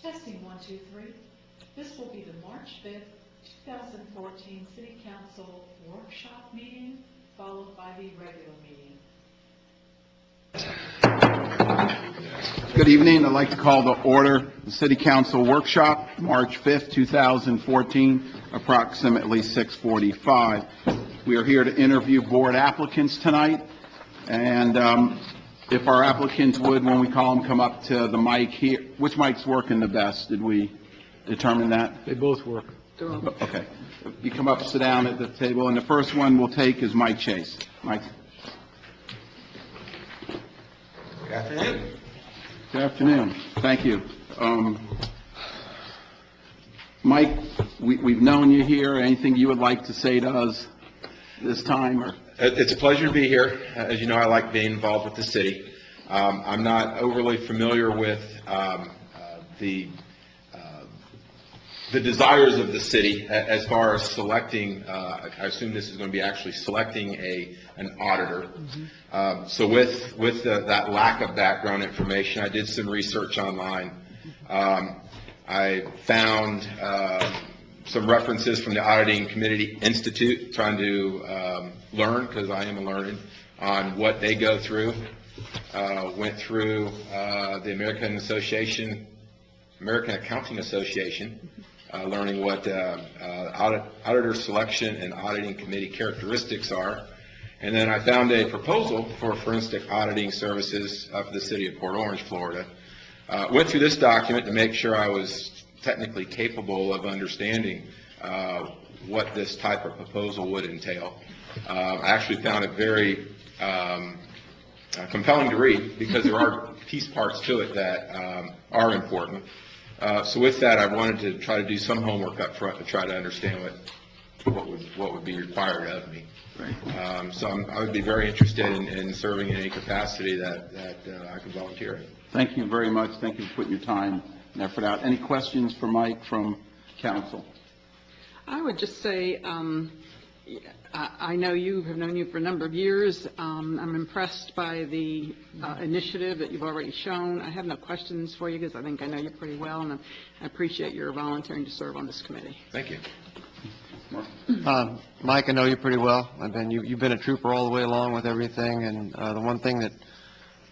Testing 1, 2, 3. This will be the March 5th, 2014 City Council workshop meeting, followed by the regular meeting. Good evening. I'd like to call to order the City Council workshop, March 5th, 2014, approximately 6:45. We are here to interview board applicants tonight, and if our applicants would, when we call them, come up to the mic here. Which mic's working the best? Did we determine that? They both work. Okay. You come up, sit down at the table, and the first one we'll take is Mike Chase. Mike. Good afternoon. Good afternoon. Thank you. Mike, we've known you here. Anything you would like to say to us this time? Or? It's a pleasure to be here. As you know, I like being involved with the city. I'm not overly familiar with the desires of the city as far as selecting. I assume this is going to be actually selecting an auditor. So with that lack of background information, I did some research online. I found some references from the Auditing Committee Institute, trying to learn, because I am a learner, on what they go through. Went through the American Accounting Association, learning what auditor selection and auditing committee characteristics are. And then I found a proposal for forensic auditing services for the city of Port Orange, Florida. Went through this document to make sure I was technically capable of understanding what this type of proposal would entail. I actually found it very compelling to read, because there are piece parts to it that are important. So with that, I wanted to try to do some homework up front to try to understand what would be required of me. Right. So I would be very interested in serving in any capacity that I can volunteer in. Thank you very much. Thank you for putting your time and effort out. Any questions for Mike from council? I would just say, I know you have known you for a number of years. I'm impressed by the initiative that you've already shown. I have no questions for you, because I think I know you pretty well, and I appreciate your volunteering to serve on this committee. Thank you. Mike, I know you pretty well. You've been a trooper all the way along with everything, and the one thing that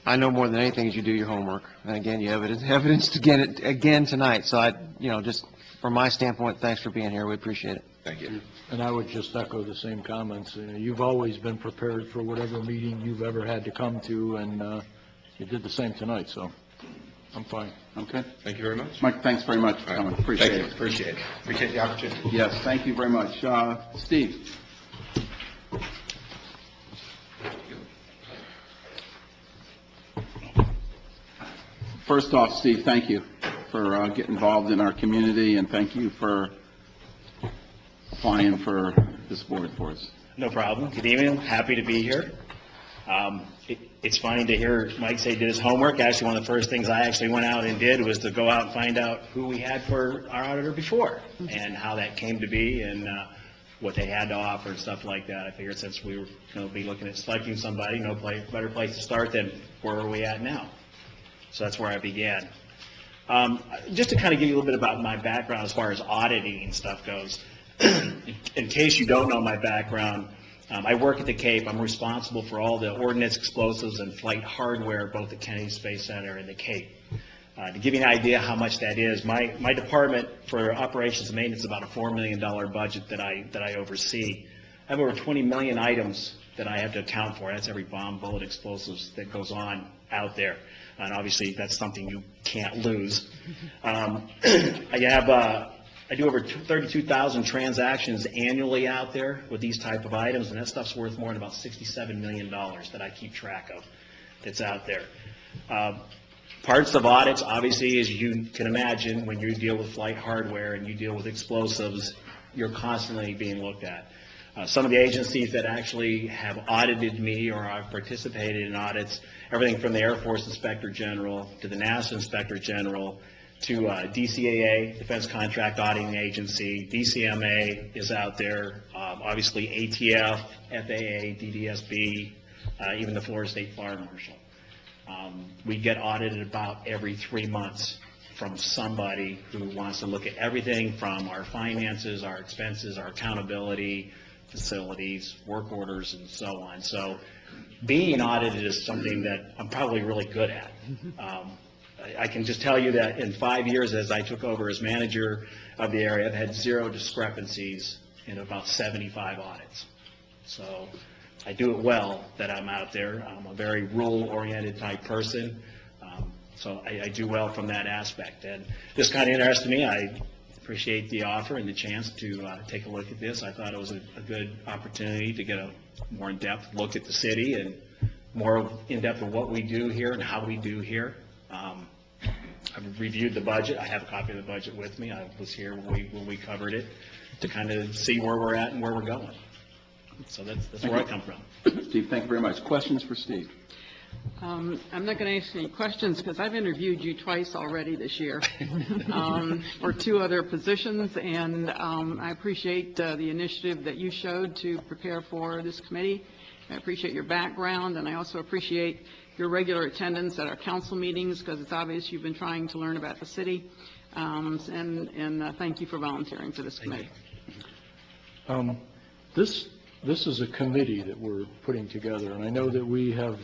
I know more than anything is you do your homework. And again, you evidenced again tonight. So just from my standpoint, thanks for being here. We appreciate it. Thank you. And I would just echo the same comments. You've always been prepared for whatever meeting you've ever had to come to, and you did the same tonight, so I'm fine. Okay. Thank you very much. Mike, thanks very much for coming. Appreciate it. Appreciate it. Appreciate the opportunity. Yes, thank you very much. Steve. First off, Steve, thank you for getting involved in our community, and thank you for applying for this board for us. No problem. Good evening. Happy to be here. It's funny to hear Mike say he did his homework. Actually, one of the first things I actually went out and did was to go out and find out who we had for our auditor before, and how that came to be, and what they had to offer and stuff like that. I figured since we were going to be looking at selecting somebody, no better place to start than where are we at now. So that's where I began. Just to kind of give you a little bit about my background as far as auditing and stuff goes. In case you don't know my background, I work at the Cape. I'm responsible for all the ordnance, explosives, and flight hardware, both at Kennedy Space Center and the Cape. To give you an idea how much that is, my department for operations and maintenance is about a $4 million budget that I oversee. I have over 20 million items that I have to account for. That's every bomb, bullet, explosives that goes on out there. And obviously, that's something you can't lose. I do over 32,000 transactions annually out there with these type of items, and that stuff's worth more than about $67 million that I keep track of that's out there. Parts of audits, obviously, as you can imagine, when you deal with flight hardware and you deal with explosives, you're constantly being looked at. Some of the agencies that actually have audited me, or I've participated in audits, everything from the Air Force Inspector General to the NASA Inspector General to DCAA, Defense Contract Auditing Agency, DCMA is out there, obviously ATF, FAA, DDSB, even the Florida State Fire Marshal. We get audited about every 3 months from somebody who wants to look at everything from our finances, our expenses, our accountability, facilities, work orders, and so on. So being audited is something that I'm probably really good at. I can just tell you that in 5 years as I took over as manager of the area, I've had 0 discrepancies in about 75 audits. So I do it well that I'm out there. I'm a very rule-oriented type person. So I do well from that aspect. And this kind of interested me. I appreciate the offer and the chance to take a look at this. I thought it was a good opportunity to get a more in-depth look at the city and more in-depth of what we do here and how we do here. I've reviewed the budget. I have a copy of the budget with me. I was here when we covered it to kind of see where we're at and where we're going. So that's where I come from. Steve, thank you very much. Questions for Steve? I'm not going to ask any questions because I've interviewed you twice already this year for 2 other positions, and I appreciate the initiative that you showed to prepare for this committee. I appreciate your background, and I also appreciate your regular attendance at our council meetings because it's obvious you've been trying to learn about the city, and thank you for volunteering for this committee. This is a committee that we're putting together, and I know that we have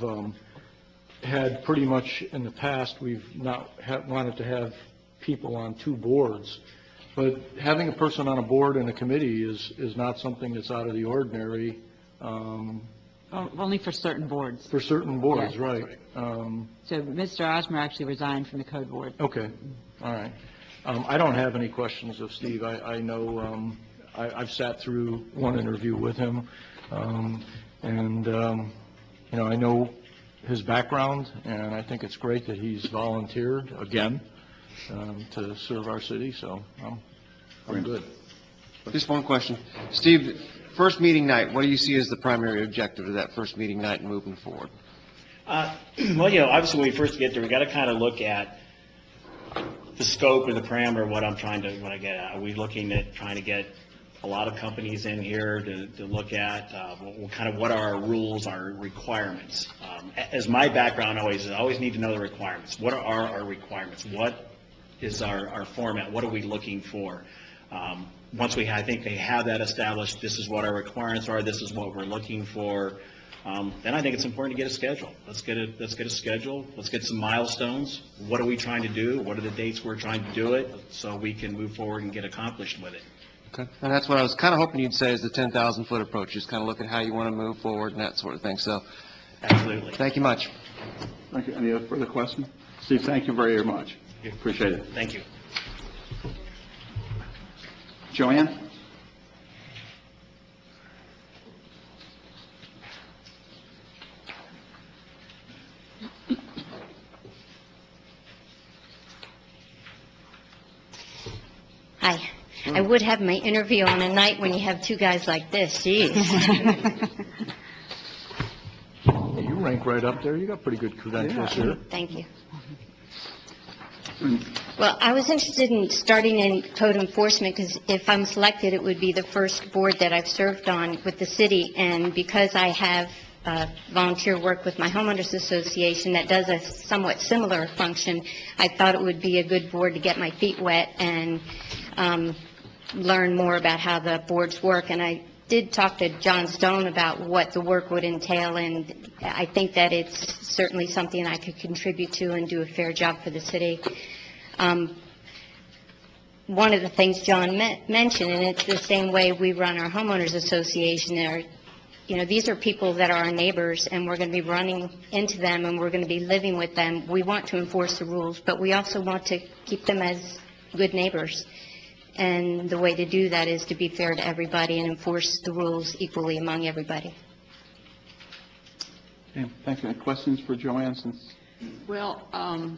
had pretty much in the past, we've not wanted to have people on 2 boards, but having a person on a board and a committee is not something that's out of the ordinary. Only for certain boards. For certain boards, Yes. right. So Mr. Osmer actually resigned from the code board. Okay, all right. I don't have any questions of Steve. I know, I've sat through one interview with him, and, you know, I know his background, and I think it's great that he's volunteered again to serve our city, so I'm good. Just one question. Steve, first meeting night, what do you see as the primary objective of that first meeting night and moving forward? Well, you know, obviously when we first get there, we got to kind of look at the scope or the parameter of what I get at. Are we looking at trying to get a lot of companies in here to look at what are our rules, our requirements? As my background always is, I always need to know the requirements. What are our requirements? What is our format? What are we looking for? Once I think they have that established, this is what our requirements are, this is what we're looking for, then I think it's important to get a schedule. Let's get a schedule. Let's get some milestones. What are we trying to do? What are the dates we're trying to do it so we can move forward and get accomplished with it? Okay. And that's what I was kind of hoping you'd say is the 10,000-foot approach. Just kind of look at how you want to move forward and that sort of thing. So, Absolutely. thank you much. Thank you. Any other further questions? Steve, thank you very much. Appreciate it. Thank you. Joanne? Hi. I would have my interview on a night when you have 2 guys like this. Jeez. You rank right up there. You got pretty good credentials here. Thank you. Well, I was interested in starting in code enforcement because if I'm selected, it would be the first board that I've served on with the city. And because I have volunteer work with my homeowners association that does a somewhat similar function, I thought it would be a good board to get my feet wet and learn more about how the boards work. And I did talk to John Stone about what the work would entail, and I think that it's certainly something I could contribute to and do a fair job for the city. One of the things John mentioned, and it's the same way we run our homeowners association, these are people that are our neighbors, and we're going to be running into them, and we're going to be living with them. We want to enforce the rules, but we also want to keep them as good neighbors. And the way to do that is to be fair to everybody and enforce the rules equally among everybody. Okay, thank you. Any questions for Joanne since? Well,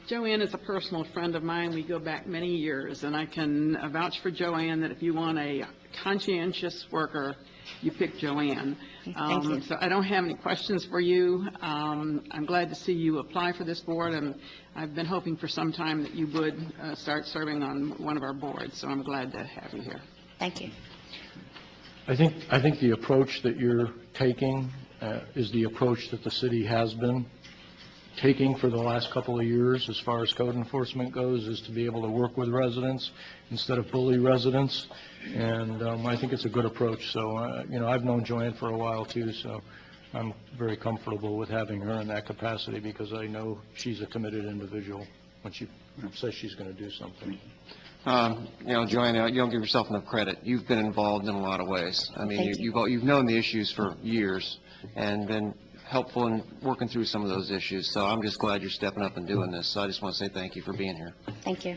Joanne is a personal friend of mine. We go back many years, and I can vouch for Joanne that if you want a conscientious worker, you pick Joanne. Thank you. So I don't have any questions for you. I'm glad to see you apply for this board, and I've been hoping for some time that you would start serving on one of our boards, so I'm glad to have you here. Thank you. I think the approach that you're taking is the approach that the city has been taking for the last couple of years as far as code enforcement goes, is to be able to work with residents instead of bully residents. And I think it's a good approach. So, I've known Joanne for a while too, so I'm very comfortable with having her in that capacity because I know she's a committed individual when she says she's going to do something. Joanne, you don't give yourself enough credit. You've been involved in a lot of ways. I mean, Thank you. you've known the issues for years and been helpful in working through some of those issues. So I'm just glad you're stepping up and doing this. So I just want to say thank you for being here. Thank you.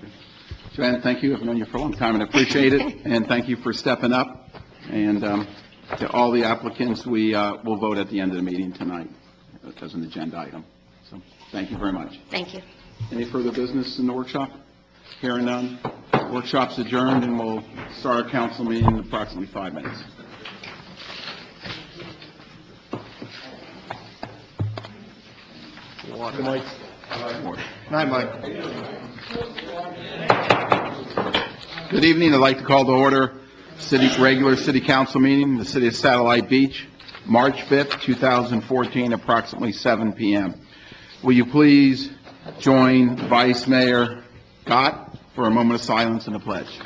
Joanne, thank you. I've known you for a long time and appreciate it. And thank you for stepping up. And to all the applicants, we will vote at the end of the meeting tonight as an agenda item. So thank you very much. Thank you. Any further business in the workshop? Hearing none. Workshop's adjourned, and we'll start our council meeting in approximately 5 minutes. Good night. Night, Mike. Good evening. I'd like to call to order regular city council meeting in the city of Satellite Beach, March 5th, 2014, approximately 7 p.m. Will you please join Vice Mayor Gott for a moment of silence and a pledge?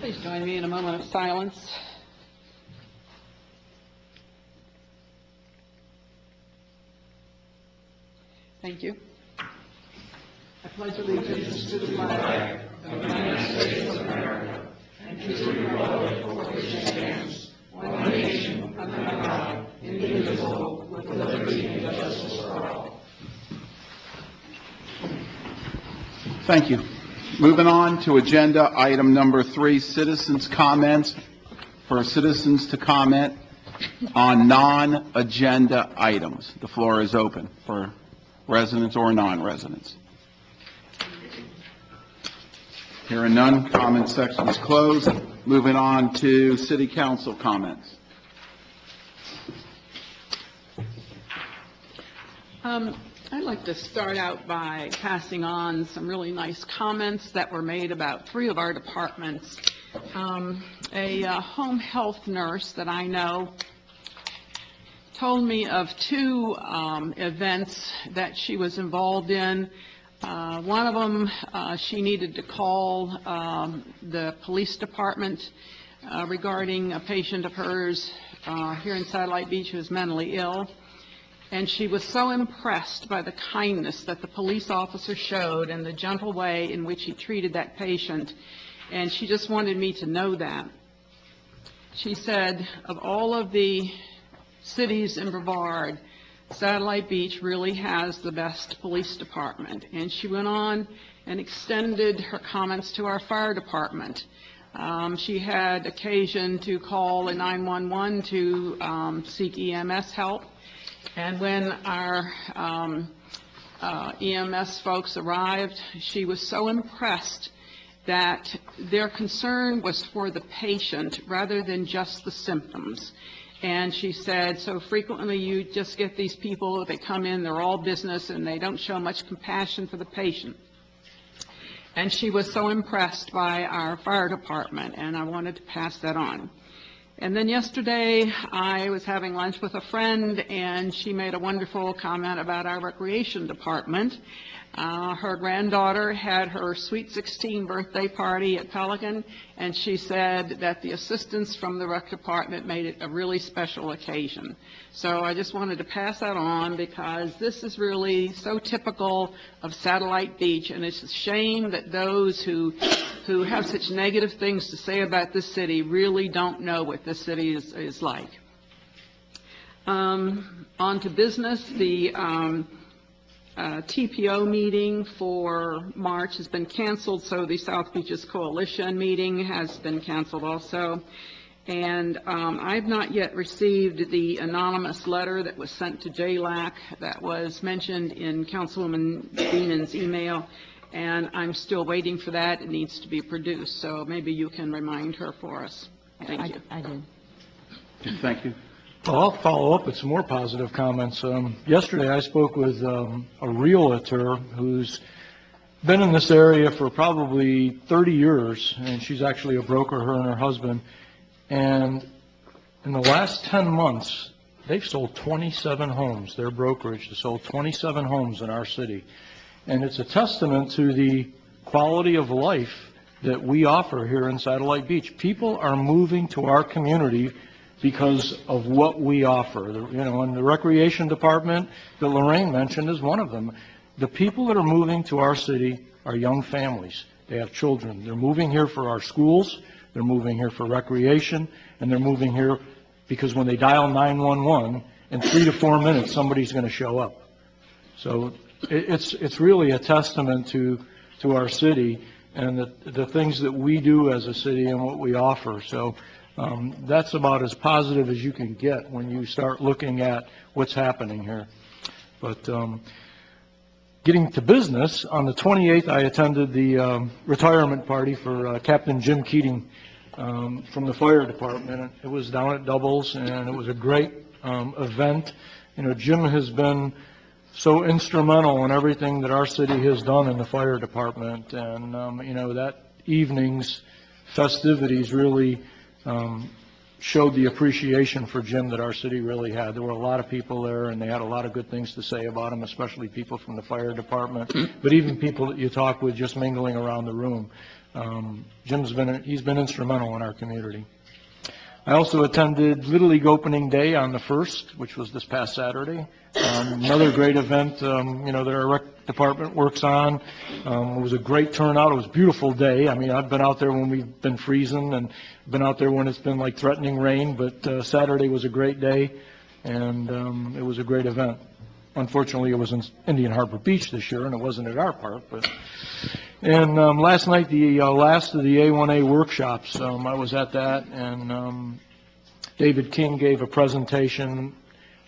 Please join me in a moment of silence. Thank you. I pledge allegiance to the flag of the United States of America and to the republic for which it stands, one nation, under God, indivisible, with liberty and justice for all. Thank you. Moving on to agenda item number 3, citizens' comments. For citizens to comment on non-agenda items, the floor is open for residents or non-residents. Hearing none, comment section is closed. Moving on to city council comments. I'd like to start out by passing on some really nice comments that were made about 3 of our departments. A home health nurse that I know told me of 2 events that she was involved in. One of them, she needed to call the police department regarding a patient of hers here in Satellite Beach who is mentally ill. And she was so impressed by the kindness that the police officer showed and the gentle way in which he treated that patient. And she just wanted me to know that. She said, of all of the cities in Brevard, Satellite Beach really has the best police department. And she went on and extended her comments to our fire department. She had occasion to call a 911 to seek EMS help. And when our EMS folks arrived, she was so impressed that their concern was for the patient rather than just the symptoms. And she said, so frequently you just get these people, they come in, they're all business, and they don't show much compassion for the patient. And she was so impressed by our fire department, and I wanted to pass that on. And then yesterday, I was having lunch with a friend, and she made a wonderful comment about our recreation department. Her granddaughter had her Sweet 16 birthday party at Pelican, and she said that the assistance from the rec department made it a really special occasion. So I just wanted to pass that on because this is really so typical of Satellite Beach, and it's a shame that those who have such negative things to say about this city really don't know what this city is like. On to business. The TPO meeting for March has been canceled, so the South Beaches Coalition meeting has been canceled also. And I've not yet received the anonymous letter that was sent to JLAC that was mentioned in Councilwoman Beenan's email, and I'm still waiting for that. It needs to be produced, so maybe you can remind her for us. Thank you. I did. Thank you. Well, I'll follow up with some more positive comments. Yesterday, I spoke with a realtor who's been in this area for probably 30 years, and she's actually a broker, her and her husband. And in the last 10 months, they've sold 27 homes. Their brokerage has sold 27 homes in our city. And it's a testament to the quality of life that we offer here in Satellite Beach. People are moving to our community because of what we offer. And the recreation department that Lorraine mentioned is one of them. The people that are moving to our city are young families. They have children. They're moving here for our schools. They're moving here for recreation. And they're moving here because when they dial 911, in 3 to 4 minutes, somebody's going to show up. So it's really a testament to our city and the things that we do as a city and what we offer. So that's about as positive as you can get when you start looking at what's happening here. But getting to business, on the 28th, I attended the retirement party for Captain Jim Keating from the fire department. It was down at Doubles, and it was a great event. Jim has been so instrumental in everything that our city has done in the fire department, and that evening's festivities really showed the appreciation for Jim that our city really had. There were a lot of people there, and they had a lot of good things to say about him, especially people from the fire department, but even people that you talk with just mingling around the room. He's been instrumental in our community. I also attended Little League Opening Day on the 1st, which was this past Saturday. Another great event, that our rec department works on. It was a great turnout. It was a beautiful day. I mean, I've been out there when we've been freezing and been out there when it's been like threatening rain, but Saturday was a great day, and it was a great event. Unfortunately, it was in Indian Harbor Beach this year, and it wasn't at our park. And last night, the last of the A1A workshops, I was at that, and David King gave a presentation,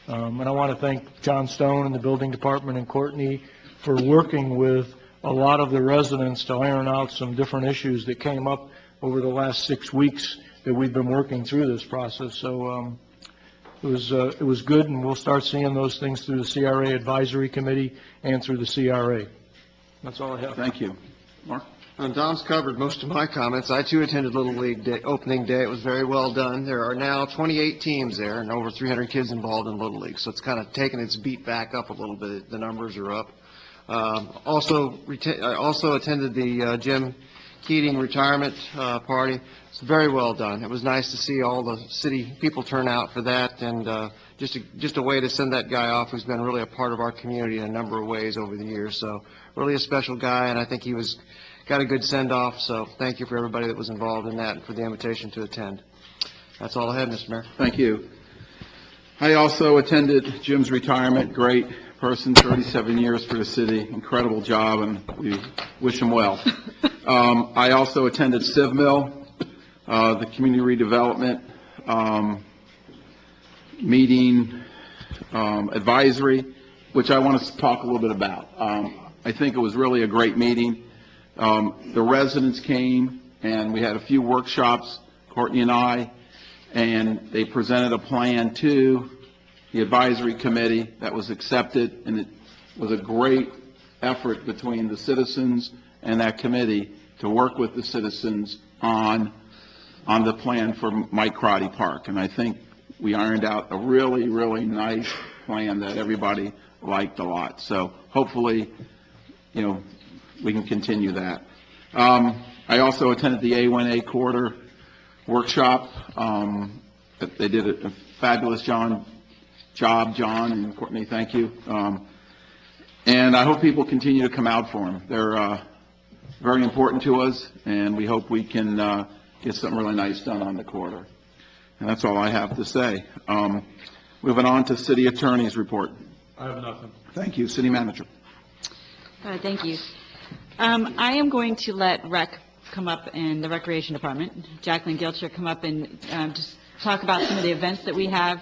and I want to thank John Stone and the building department and Courtney for working with a lot of the residents to iron out some different issues that came up over the last 6 weeks that we've been working through this process. So it was good, and we'll start seeing those things through the CRA Advisory Committee and through the CRA. That's all I have. Thank you. Mark? Dom's covered most of my comments. I, too, attended Little League opening day. It was very well done. There are now 28 teams there and over 300 kids involved in Little League, so it's kind of taken its beat back up a little bit. The numbers are up. I also attended the Jim Keating retirement party. It's very well done. It was nice to see all the city people turn out for that, and just a way to send that guy off who's been really a part of our community in a number of ways over the years. So really a special guy, and I think he got a good send-off. So thank you for everybody that was involved in that and for the invitation to attend. That's all I have, Mr. Mayor. Thank you. I also attended Jim's retirement. Great person, 37 years for the city. Incredible job, and we wish him well. I also attended CivMill, the community redevelopment meeting advisory, which I want to talk a little bit about. I think it was really a great meeting. The residents came, and we had a few workshops, Courtney and I, and they presented a plan to the advisory committee that was accepted, and it was a great effort between the citizens and that committee to work with the citizens on the plan for Mike Crotty Park. And I think we ironed out a really, really nice plan that everybody liked a lot. So hopefully, we can continue that. I also attended the A1A Quarter workshop. They did a fabulous job, John and Courtney, thank you. And I hope people continue to come out for them. They're very important to us, and we hope we can get something really nice done on the quarter. And that's all I have to say. Moving on to City Attorney's report. I have nothing. Thank you. City Manager. Thank you. I am going to let Rec come up in the Recreation Department. Jacqueline Gilcher come up and just talk about some of the events that we have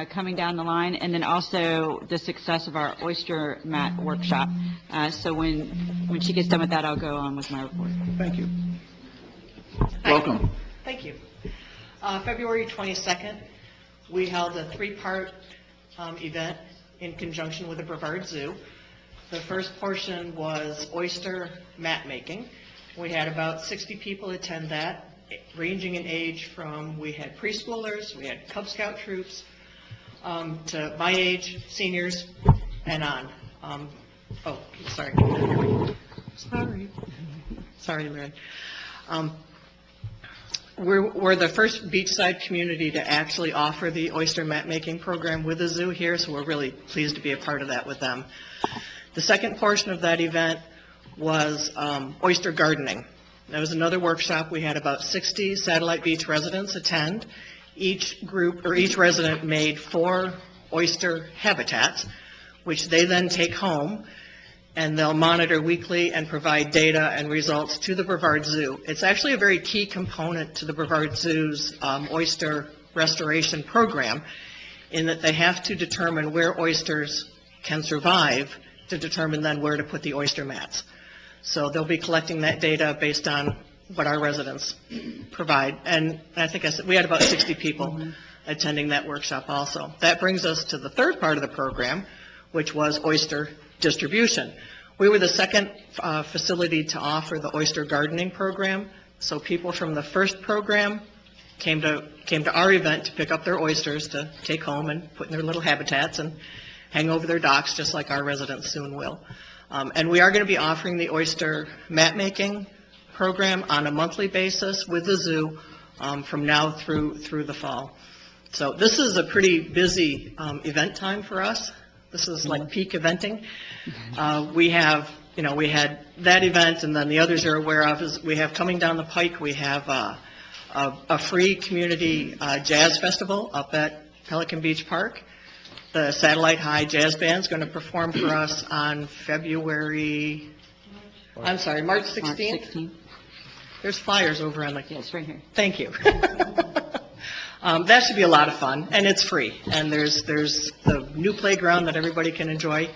coming down the line, and then also the success of our oyster mat workshop. So when she gets done with that, I'll go on with my report. Thank you. Hi. Welcome. Thank you. February 22nd, we held a 3-part event in conjunction with the Brevard Zoo. The first portion was oyster mat making. We had about 60 people attend that, ranging in age from, we had preschoolers, we had Cub Scout troops, to my age, seniors, and on. Oh, sorry. Sorry, Mary. We're the first beachside community to actually offer the oyster mat making program with the zoo here, so we're really pleased to be a part of that with them. The second portion of that event was oyster gardening. That was another workshop. We had about 60 Satellite Beach residents attend. Each group, or each resident made 4 oyster habitats, which they then take home, and they'll monitor weekly and provide data and results to the Brevard Zoo. It's actually a very key component to the Brevard Zoo's oyster restoration program, in that they have to determine where oysters can survive to determine then where to put the oyster mats. So they'll be collecting that data based on what our residents provide. And I think I said we had about 60 people attending that workshop also. That brings us to the third part of the program, which was oyster distribution. We were the second facility to offer the oyster gardening program. So people from the first program came to our event to pick up their oysters to take home and put in their little habitats and hang over their docks, just like our residents soon will. And we are going to be offering the oyster mat making program on a monthly basis with the zoo from now through the fall. So this is a pretty busy event time for us. This is like peak eventing. We had that event, and then the others you're aware of is we have coming down the pike, we have a free community jazz festival up at Pelican Beach Park. The Satellite High Jazz Band is going to perform for us on March 16th. March 16th. There's flyers over on the... Yes, right here. Thank you. That should be a lot of fun, and it's free. And there's the new playground that everybody can enjoy.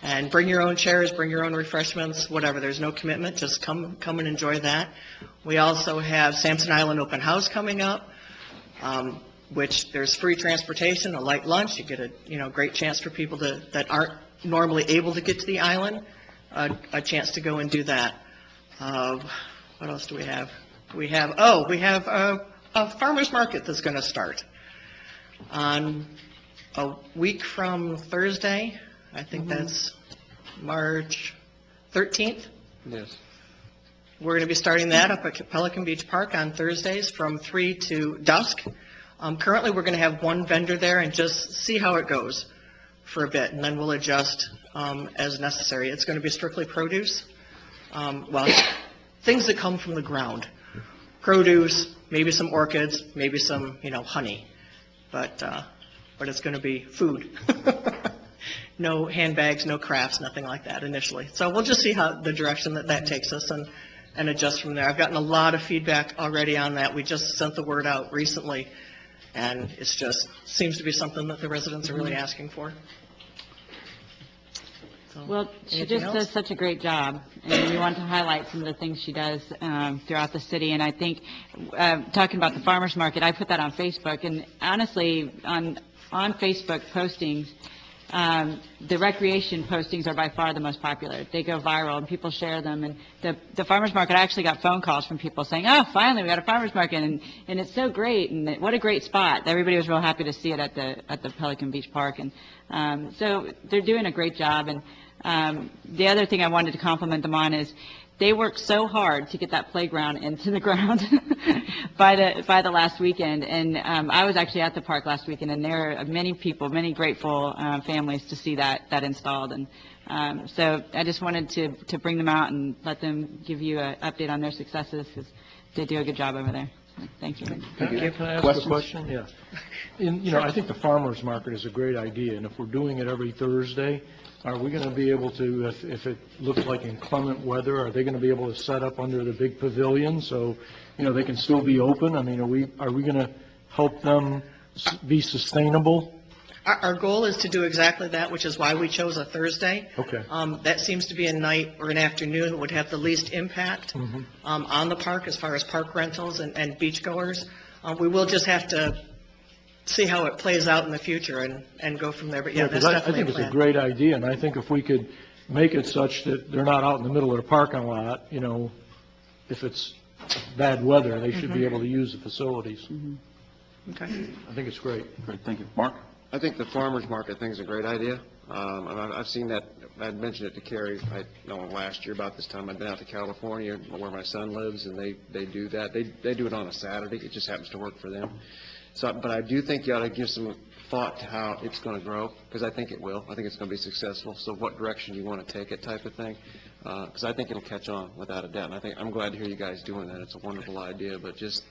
And bring your own chairs, bring your own refreshments, whatever. There's no commitment. Just come and enjoy that. We also have Sampson Island Open House coming up, which there's free transportation, a light lunch. You get a great chance for people that aren't normally able to get to the island, a chance to go and do that. What else do we have? We have a farmer's market that's going to start on a week from Thursday. I think that's March 13th. Yes. We're going to be starting that up at Pelican Beach Park on Thursdays from 3 to dusk. Currently, we're going to have one vendor there and just see how it goes for a bit, and then we'll adjust as necessary. It's going to be strictly produce. Things that come from the ground. Produce, maybe some orchids, maybe some, honey. But it's going to be food. No handbags, no crafts, nothing like that initially. So we'll just see how the direction that takes us and adjust from there. I've gotten a lot of feedback already on that. We just sent the word out recently, and it's just seems to be something that the residents are really asking for. So, Well, she anything just else? does such a great job, and we want to highlight some of the things she does throughout the city. And I think, talking about the farmers market, I put that on Facebook, and honestly, on Facebook postings, the recreation postings are by far the most popular. They go viral, and people share them. And the farmers market, I actually got phone calls from people saying, "Oh, finally, we got a farmers market, and it's so great, and what a great spot." Everybody was real happy to see it at the Pelican Beach Park, and so they're doing a great job. And the other thing I wanted to compliment them on is they worked so hard to get that playground into the ground by the last weekend. And I was actually at the park last weekend, and there are many people, many grateful families to see that installed. And so I just wanted to bring them out and let them give you an update on their successes, because they do a good job over there. Thank you. Can I ask a question? Yeah. I think the farmer's market is a great idea, and if we're doing it every Thursday, are we going to be able to, if it looks like inclement weather, are they going to be able to set up under the big pavilion so, they can still be open? I mean, are we going to help them be sustainable? Our goal is to do exactly that, which is why we chose a Thursday. Okay. That seems to be a night or an afternoon that would have the least impact on the park as far as park rentals and beachgoers. We will just have to see how it plays out in the future and go from there. But that's definitely a plan. I think it's a great idea, and I think if we could make it such that they're not out in the middle of the parking lot, if it's bad weather, they should be able to use the facilities. Okay. I think it's great. Great, thank you. Mark? I think the farmer's market thing's a great idea. I've seen that, I'd mentioned it to Carrie, last year about this time, I'd been out to California where my son lives, and they do that. They do it on a Saturday. It just happens to work for them. So, but I do think you ought to give some thought to how it's going to grow, because I think it will. I think it's going to be successful. So what direction you want to take it type of thing, because I think it'll catch on without a doubt. And I'm glad to hear you guys doing that. It's a wonderful idea, but just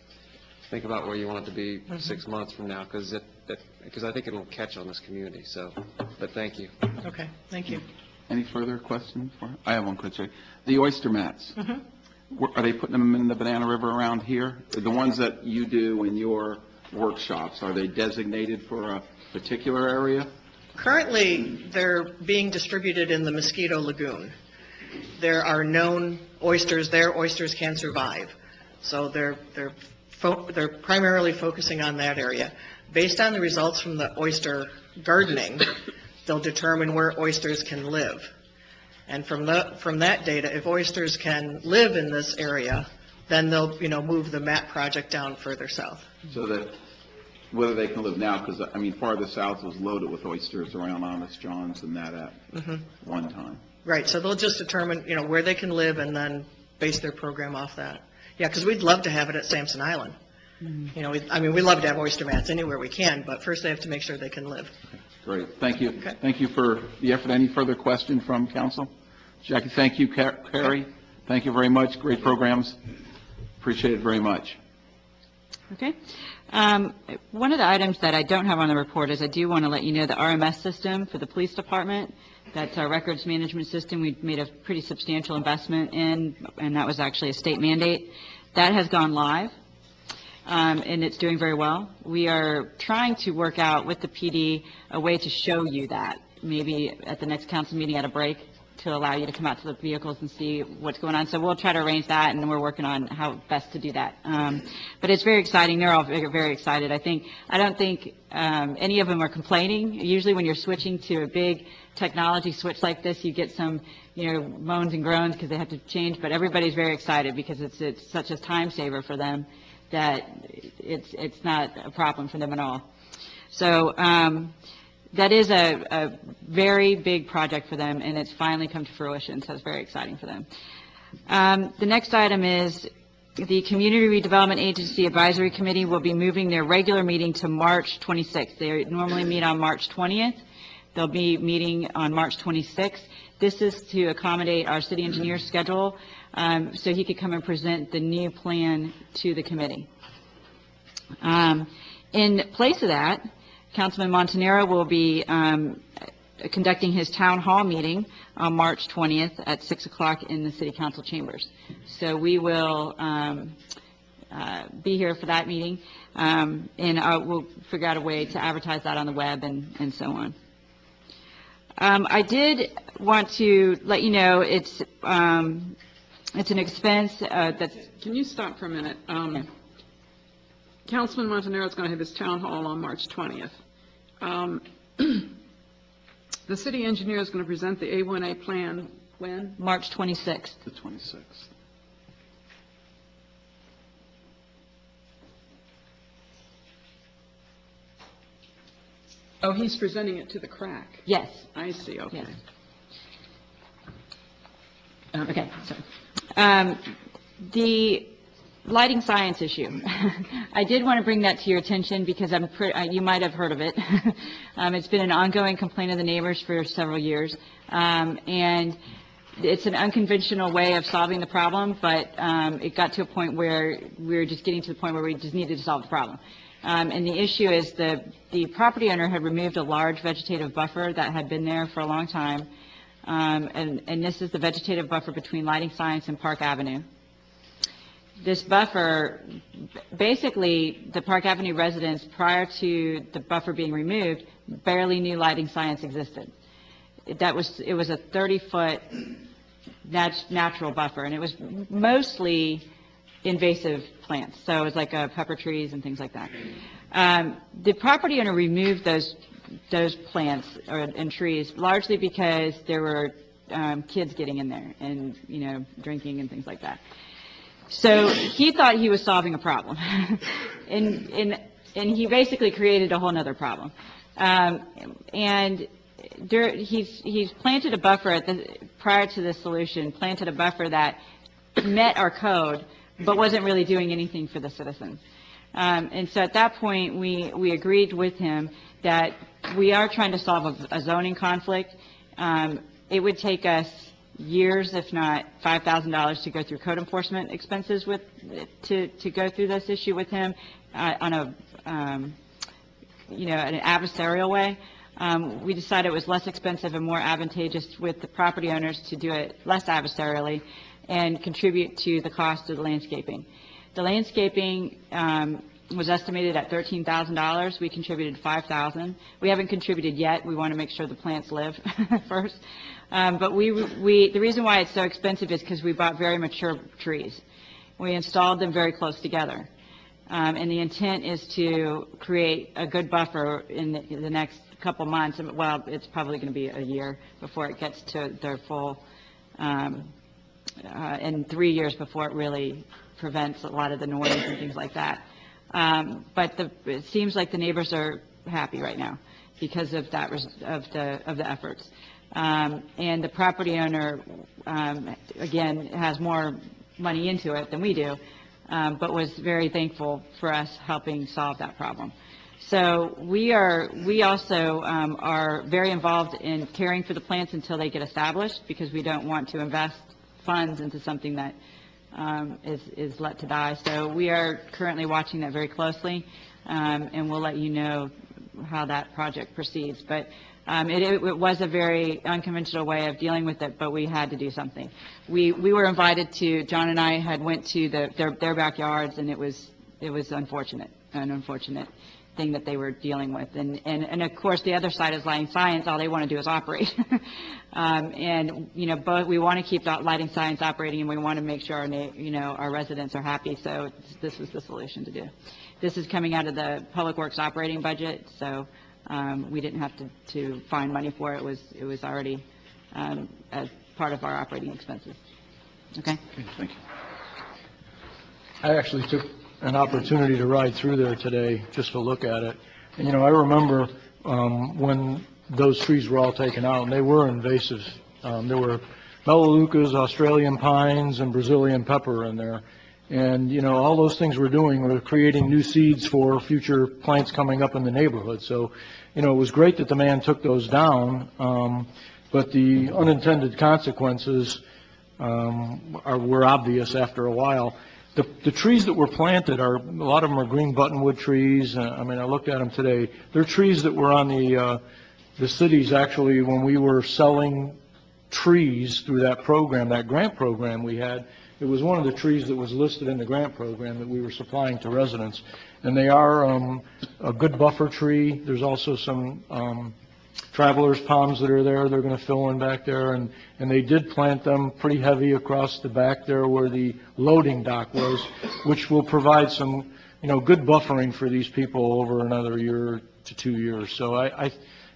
think about where you want it to be 6 months from now, because I think it'll catch on this community. So, but thank you. Okay, thank you. Any further questions? I have one question. The oyster mats, are they putting them in the Banana River around here? The ones that you do in your workshops, are they designated for a particular area? Currently, they're being distributed in the Mosquito Lagoon. There are known oysters there. Oysters can survive. So they're primarily focusing on that area. Based on the results from the oyster gardening, they'll determine where oysters can live. And from that data, if oysters can live in this area, then they'll, move the mat project down further south. So that whether they can live now, because, farther south was loaded with oysters around Honest John's and that at one time. Right, so they'll just determine, where they can live and then base their program off that. Yeah, because we'd love to have it at Sampson Island. We love to have oyster mats anywhere we can, but first they have to make sure they can live. Great, thank you. Okay. Thank you for the effort. Any further question from council? Jackie, thank you. Carrie, thank you very much. Great programs. Appreciate it very much. Okay. One of the items that I don't have on the report is I do want to let you know the RMS system for the police department. That's our records management system. We've made a pretty substantial investment in, and that was actually a state mandate. That has gone live, and it's doing very well. We are trying to work out with the PD a way to show you that, maybe at the next council meeting at a break, to allow you to come out to the vehicles and see what's going on. So we'll try to arrange that, and we're working on how best to do that. But it's very exciting. They're all very excited. I don't think any of them are complaining. Usually when you're switching to a big technology switch like this, you get some, moans and groans because they have to change. But everybody's very excited because it's such a time saver for them that it's not a problem for them at all. So that is a very big project for them, and it's finally come to fruition, so it's very exciting for them. The next item is the Community Redevelopment Agency Advisory Committee will be moving their regular meeting to March 26th. They normally meet on March 20th. They'll be meeting on March 26th. This is to accommodate our city engineer's schedule, so he could come and present the new plan to the committee. In place of that, Councilman Montanaro will be conducting his town hall meeting on March 20th at 6 o'clock in the city council chambers. So we will be here for that meeting, and we'll figure out a way to advertise that on the web and so on. I did want to let you know it's an expense that's... Can you stop for a minute? Councilman Montanaro is going to have his town hall on March 20th. The city engineer is going to present the A1A plan when? March 26th. The 26th. Oh, he's presenting it to the CRAC. Yes. I see, okay. Yes. Okay, sorry. The lighting science issue. I did want to bring that to your attention because you might have heard of it. It's been an ongoing complaint of the neighbors for several years. And it's an unconventional way of solving the problem, but it got to a point where we were just getting to the point where we just needed to solve the problem. And the issue is the property owner had removed a large vegetative buffer that had been there for a long time. And this is the vegetative buffer between Lighting Science and Park Avenue. This buffer, basically, the Park Avenue residents, prior to the buffer being removed, barely knew Lighting Science existed. It was a 30-foot natural buffer, and it was mostly invasive plants. So it was like pepper trees and things like that. The property owner removed those plants and trees largely because there were kids getting in there and, drinking and things like that. So he thought he was solving a problem, and he basically created a whole other problem. And he's planted a buffer prior to this solution, planted a buffer that met our code, but wasn't really doing anything for the citizens. And so at that point, we agreed with him that we are trying to solve a zoning conflict. It would take us years, if not $5,000, to go through code enforcement expenses to go through this issue with him on an adversarial way. We decided it was less expensive and more advantageous with the property owners to do it less adversarially and contribute to the cost of the landscaping. The landscaping was estimated at $13,000. We contributed $5,000. We haven't contributed yet. We want to make sure the plants live first. But the reason why it's so expensive is because we bought very mature trees. We installed them very close together. And the intent is to create a good buffer in the next couple months. Well, it's probably going to be a year before it gets to their full, and 3 years before it really prevents a lot of the noise and things like that. But it seems like the neighbors are happy right now because of that, of the efforts. And the property owner, again, has more money into it than we do, but was very thankful for us helping solve that problem. So we also are very involved in caring for the plants until they get established, because we don't want to invest funds into something that is let to die. So we are currently watching that very closely, and we'll let you know how that project proceeds. But it was a very unconventional way of dealing with it, but we had to do something. We were invited to, John and I had went to their backyards, and it was unfortunate, an unfortunate thing that they were dealing with. And of course, the other side is lighting science. All they want to do is operate. And, both, we want to keep lighting science operating, and we want to make sure our residents are happy. So this was the solution to do. This is coming out of the Public Works operating budget, so we didn't have to find money for it. It was already as part of our operating expenses. Okay? Thank you. I actually took an opportunity to ride through there today just to look at it. And, I remember when those trees were all taken out, and they were invasive. There were melaleucas, Australian pines, and Brazilian pepper in there. And, all those things we're doing were creating new seeds for future plants coming up in the neighborhood. So, it was great that the man took those down, but the unintended consequences were obvious after a while. The trees that were planted a lot of them are green buttonwood trees. I looked at them today. They're trees that were on the cities, actually, when we were selling trees through that program, that grant program we had. It was one of the trees that was listed in the grant program that we were supplying to residents. And they are a good buffer tree. There's also some travelers palms that are there. They're going to fill in back there. And they did plant them pretty heavy across the back there where the loading dock was, which will provide some, good buffering for these people over another year to 2 years. So I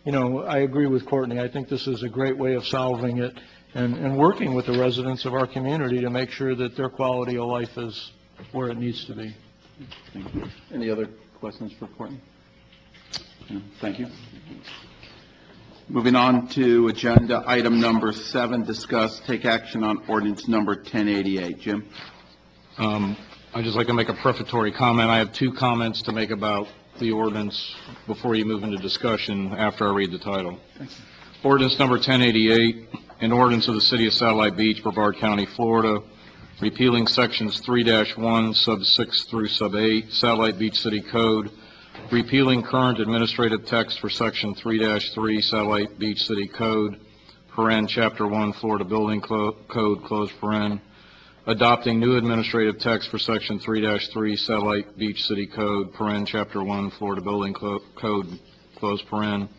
agree with Courtney. I think this is a great way of solving it and working with the residents of our community to make sure that their quality of life is where it needs to be. Thank you. Any other questions for Courtney? No, thank you. Moving on to agenda item number 7, discuss, take action on ordinance number 1088. Jim? I'd just like to make a prefatory comment. I have 2 comments to make about the ordinance before you move into discussion after I read the title. Ordinance number 1088, an ordinance of the City of Satellite Beach, Brevard County, Florida, repealing sections 3-1, sub 6 through sub 8, Satellite Beach City Code, repealing current administrative text for section 3-3, Satellite Beach City Code, Chapter 1, Florida Building Code, close paren, adopting new administrative text for section 3-3, Satellite Beach City Code, Chapter 1, Florida Building Code, close paren,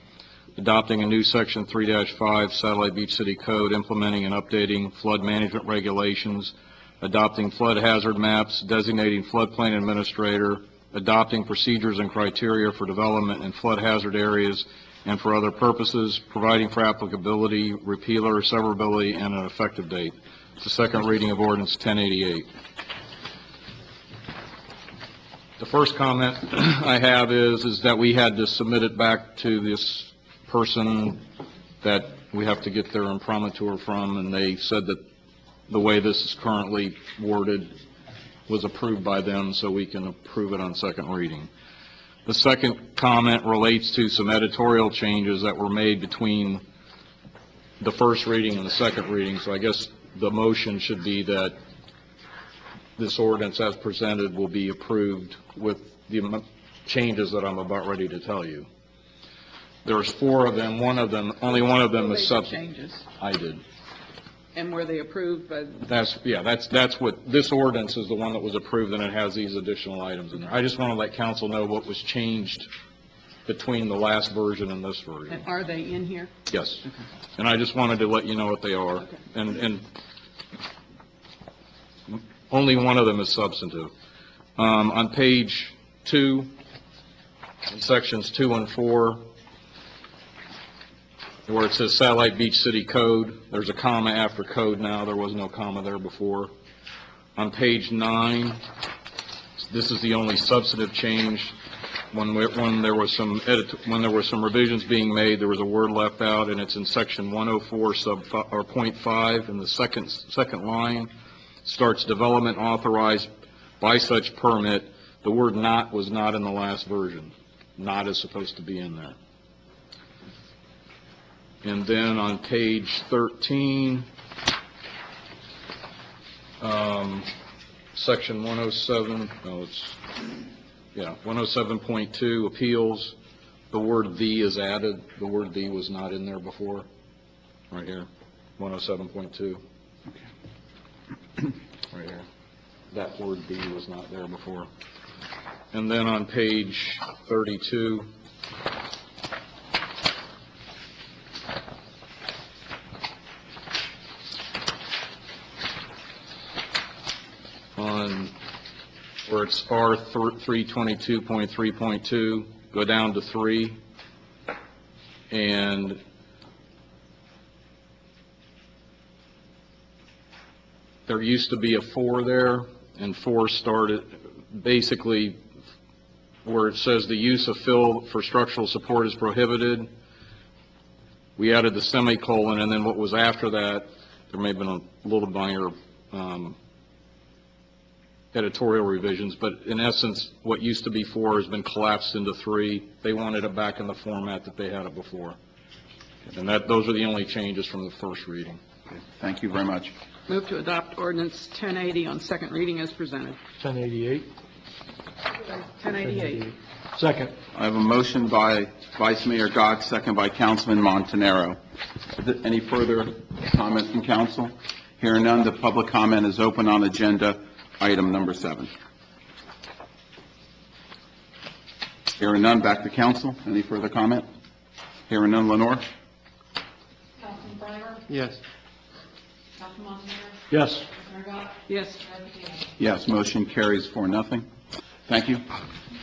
adopting a new section 3-5, Satellite Beach City Code, implementing and updating flood management regulations, adopting flood hazard maps, designating floodplain administrator, adopting procedures and criteria for development in flood hazard areas and for other purposes, providing for applicability, repealer, severability, and an effective date. It's the second reading of ordinance 1088. The first comment I have is that we had to submit it back to this person that we have to get their imprimatur from, and they said that the way this is currently worded was approved by them, so we can approve it on second reading. The second comment relates to some editorial changes that were made between the first reading and the second reading, so I guess the motion should be that this ordinance as presented will be approved with the changes that I'm about ready to tell you. There's 4 of them. Only one of them is substantive. Changes. I did. And were they approved by? That's what, this ordinance is the one that was approved, and it has these additional items in there. I just want to let council know what was changed between the last version and this version. And are they in here? Yes. And I just wanted to let you know what they are. Okay. And only one of them is substantive. On page 2, in sections 2 and 4, where it says Satellite Beach City Code, there's a comma after code now. There was no comma there before. On page 9, this is the only substantive change. When there was some revisions being made, there was a word left out, and it's in section 104 point 5, and the second line starts development authorized by such permit. The word "not" was not in the last version. "Not" is supposed to be in there. And then on page 13, section 107.2, appeals, the word "the" is added. The word "the" was not in there before, right here, 107.2. Right here. That word "the" was not there before. And then on page 32, on where it's R322.3.2, go down to 3, and there used to be a 4 there, and 4 started, basically, where it says the use of fill for structural support is prohibited. We added the semicolon, and then what was after that, there may have been a little minor editorial revisions, but in essence, what used to be 4 has been collapsed into 3. They wanted it back in the format that they had it before. And those are the only changes from the first reading. Okay, thank you very much. Move to adopt ordinance 1080 on second reading as presented. 1088. 1088. Second. I have a motion by Vice Mayor Gott, second by Councilman Montanaro. Any further comment from council? Hearing none, the public comment is open on agenda item number 7. Hearing none, back to council. Any further comment? Hearing none, Lenore? Councilman Breimer? Yes. Councilman Montanaro? Yes. Mayor Gott? Yes. Mayor Patino? Yes, motion carries 4-0. Thank you.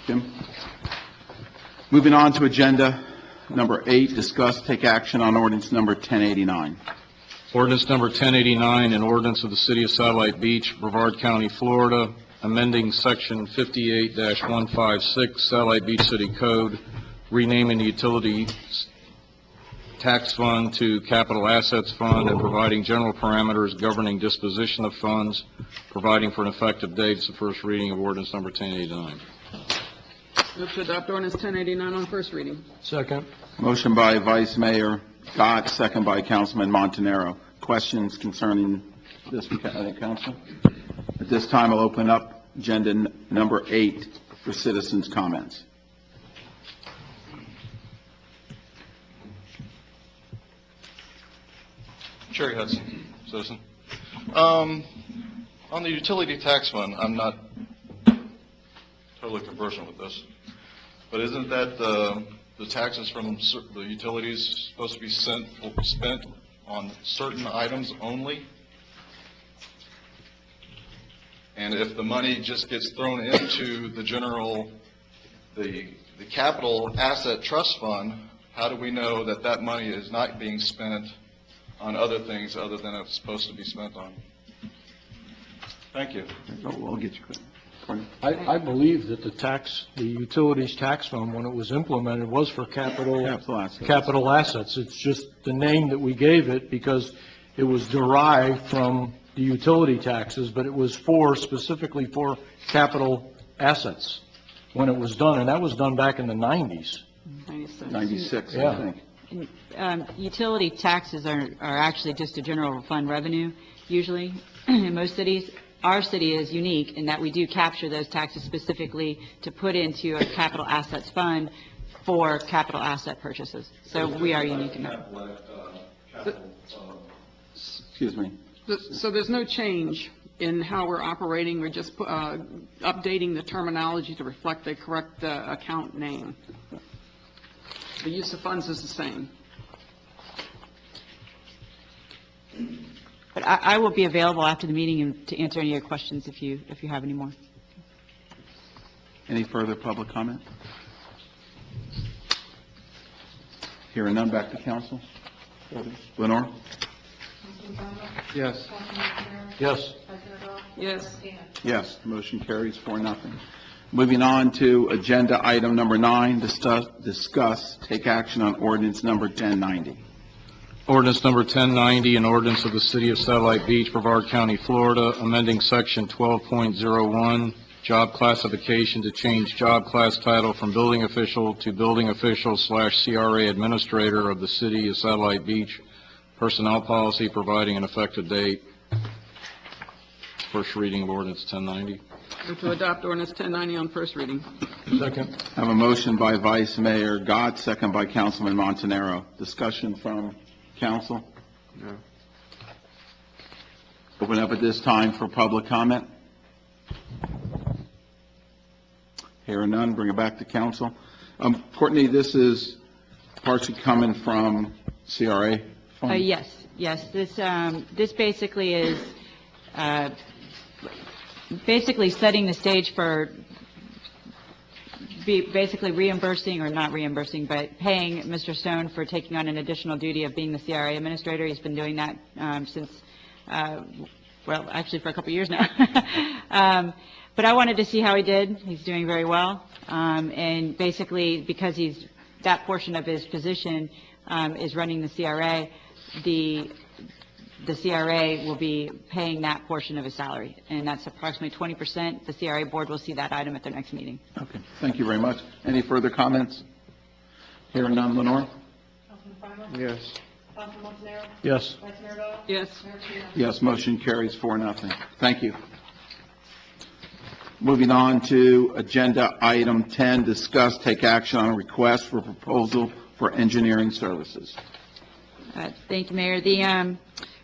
Jim? Moving on to agenda number 8, discuss, take action on ordinance number 1089. Ordinance number 1089, an ordinance of the City of Satellite Beach, Brevard County, Florida, amending section 58-156 Satellite Beach City Code, renaming the utility tax fund to capital assets fund, and providing general parameters governing disposition of funds, providing for an effective date. It's the first reading of ordinance number 1089. Move to adopt ordinance 1089 on first reading. Second. Motion by Vice Mayor Gott, second by Councilman Montanaro. Questions concerning this, council? At this time, I'll open up agenda number 8 for citizens' comments. Sherry Hudson, citizen. On the utility tax fund, I'm not totally conversant with this, but isn't that the taxes from the utilities supposed to be spent on certain items only? And if the money just gets thrown into the general, the capital asset trust fund, how do we know that that money is not being spent on other things other than it's supposed to be spent on? Thank you. We'll get you. Courtney? I believe that the utilities tax fund, when it was implemented, was for capital assets. It's just the name that we gave it because it was derived from the utility taxes, but it was specifically for capital assets when it was done, and that was done back in the 90s. 96, Yeah. I think. Utility taxes are actually just a general fund revenue, usually, in most cities. Our city is unique in that we do capture those taxes specifically to put into a capital assets fund for capital asset purchases. So we are unique in that. Excuse me. So there's no change in how we're operating, we're just updating the terminology to reflect the correct account name. The use of funds is the same. But I will be available after the meeting to answer any of your questions if you have any more. Any further public comment? Hearing none, back to council. Lenore? Yes. Yes. Yes. Yes, motion carries 4-0. Moving on to agenda item number 9, discuss, take action on ordinance number 1090. Ordinance number 1090, an ordinance of the City of Satellite Beach, Brevard County, Florida, amending Section 12.01, job classification to change job class title from building official to building official/CRA administrator of the City of Satellite Beach, personnel policy, providing an effective date. First reading of ordinance 1090. Move to adopt ordinance 1090 on first reading. Second. I have a motion by Vice Mayor Gott, second by Councilman Montanaro. Discussion from council? No. Open up at this time for public comment. Hearing none, bring it back to council. Courtney, this is partially coming from CRA fund? Yes. This basically is basically setting the stage for basically reimbursing, or not reimbursing, but paying Mr. Stone for taking on an additional duty of being the CRA administrator. He's been doing that since, actually for a couple years now. But I wanted to see how he did. He's doing very well. And basically, because that portion of his position is running the CRA, the CRA will be paying that portion of his salary, and that's approximately 20%. The CRA board will see that item at their next meeting. Okay, thank you very much. Any further comments? Hearing none, Lenore? Councilman Breimer? Yes. Councilman Montanaro? Yes. Vice Mayor Gott? Yes. Mayor Peters? Yes, motion carries 4-0. Thank you. Moving on to agenda item 10, discuss, take action on a request for proposal for engineering services. Thank you, Mayor.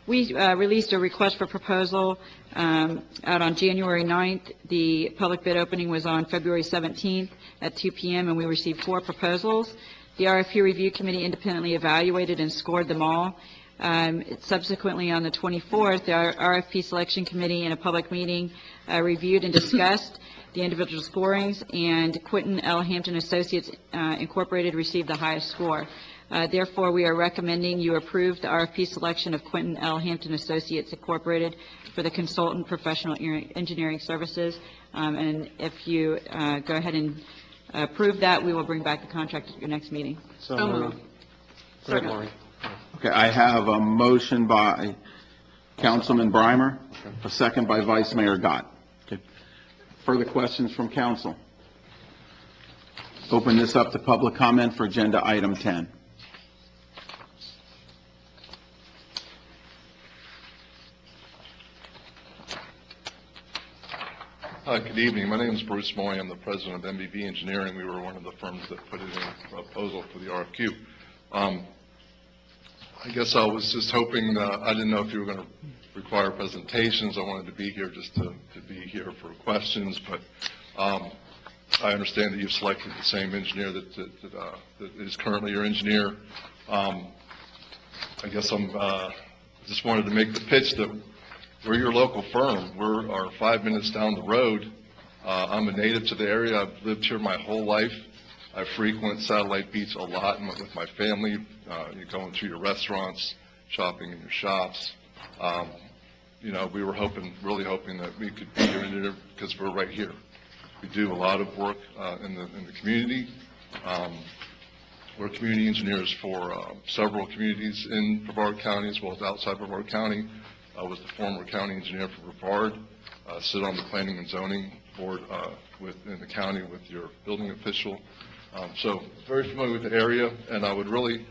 We released a request for proposal out on January 9th. The public bid opening was on February 17th at 2 p.m., and we received 4 proposals. The RFP review committee independently evaluated and scored them all. Subsequently, on the 24th, the RFP selection committee in a public meeting reviewed and discussed the individual scorings, and Quinton L. Hampton Associates Incorporated received the highest score. Therefore, we are recommending you approve the RFP selection of Quinton L. Hampton Associates Incorporated for the consultant professional engineering services. And if you go ahead and approve that, we will bring back the contract at your next meeting. So moved. Second. Okay, I have a motion by Councilman Breimer, a second by Vice Mayor Gott. Okay. Further questions from council? Open this up to public comment for agenda item 10. Hi, good evening. My name is Bruce Moy. I'm the president of MBB Engineering. We were one of the firms that put in a proposal for the RFQ. I guess I was just hoping, I didn't know if you were going to require presentations. I wanted to be here just to be here for questions, but I understand that you've selected the same engineer that is currently your engineer. I guess just wanted to make the pitch that we're your local firm. We are 5 minutes down the road. I'm a native to the area. I've lived here my whole life. I frequent Satellite Beach a lot with my family. You're going to your restaurants, shopping in your shops. we were really hoping that we could be here because we're right here. We do a lot of work in the community. We're community engineers for several communities in Brevard County as well as outside Brevard County. I was the former county engineer for Brevard. Sit on the planning and zoning board in the county with your building official. So very familiar with the area, and I would really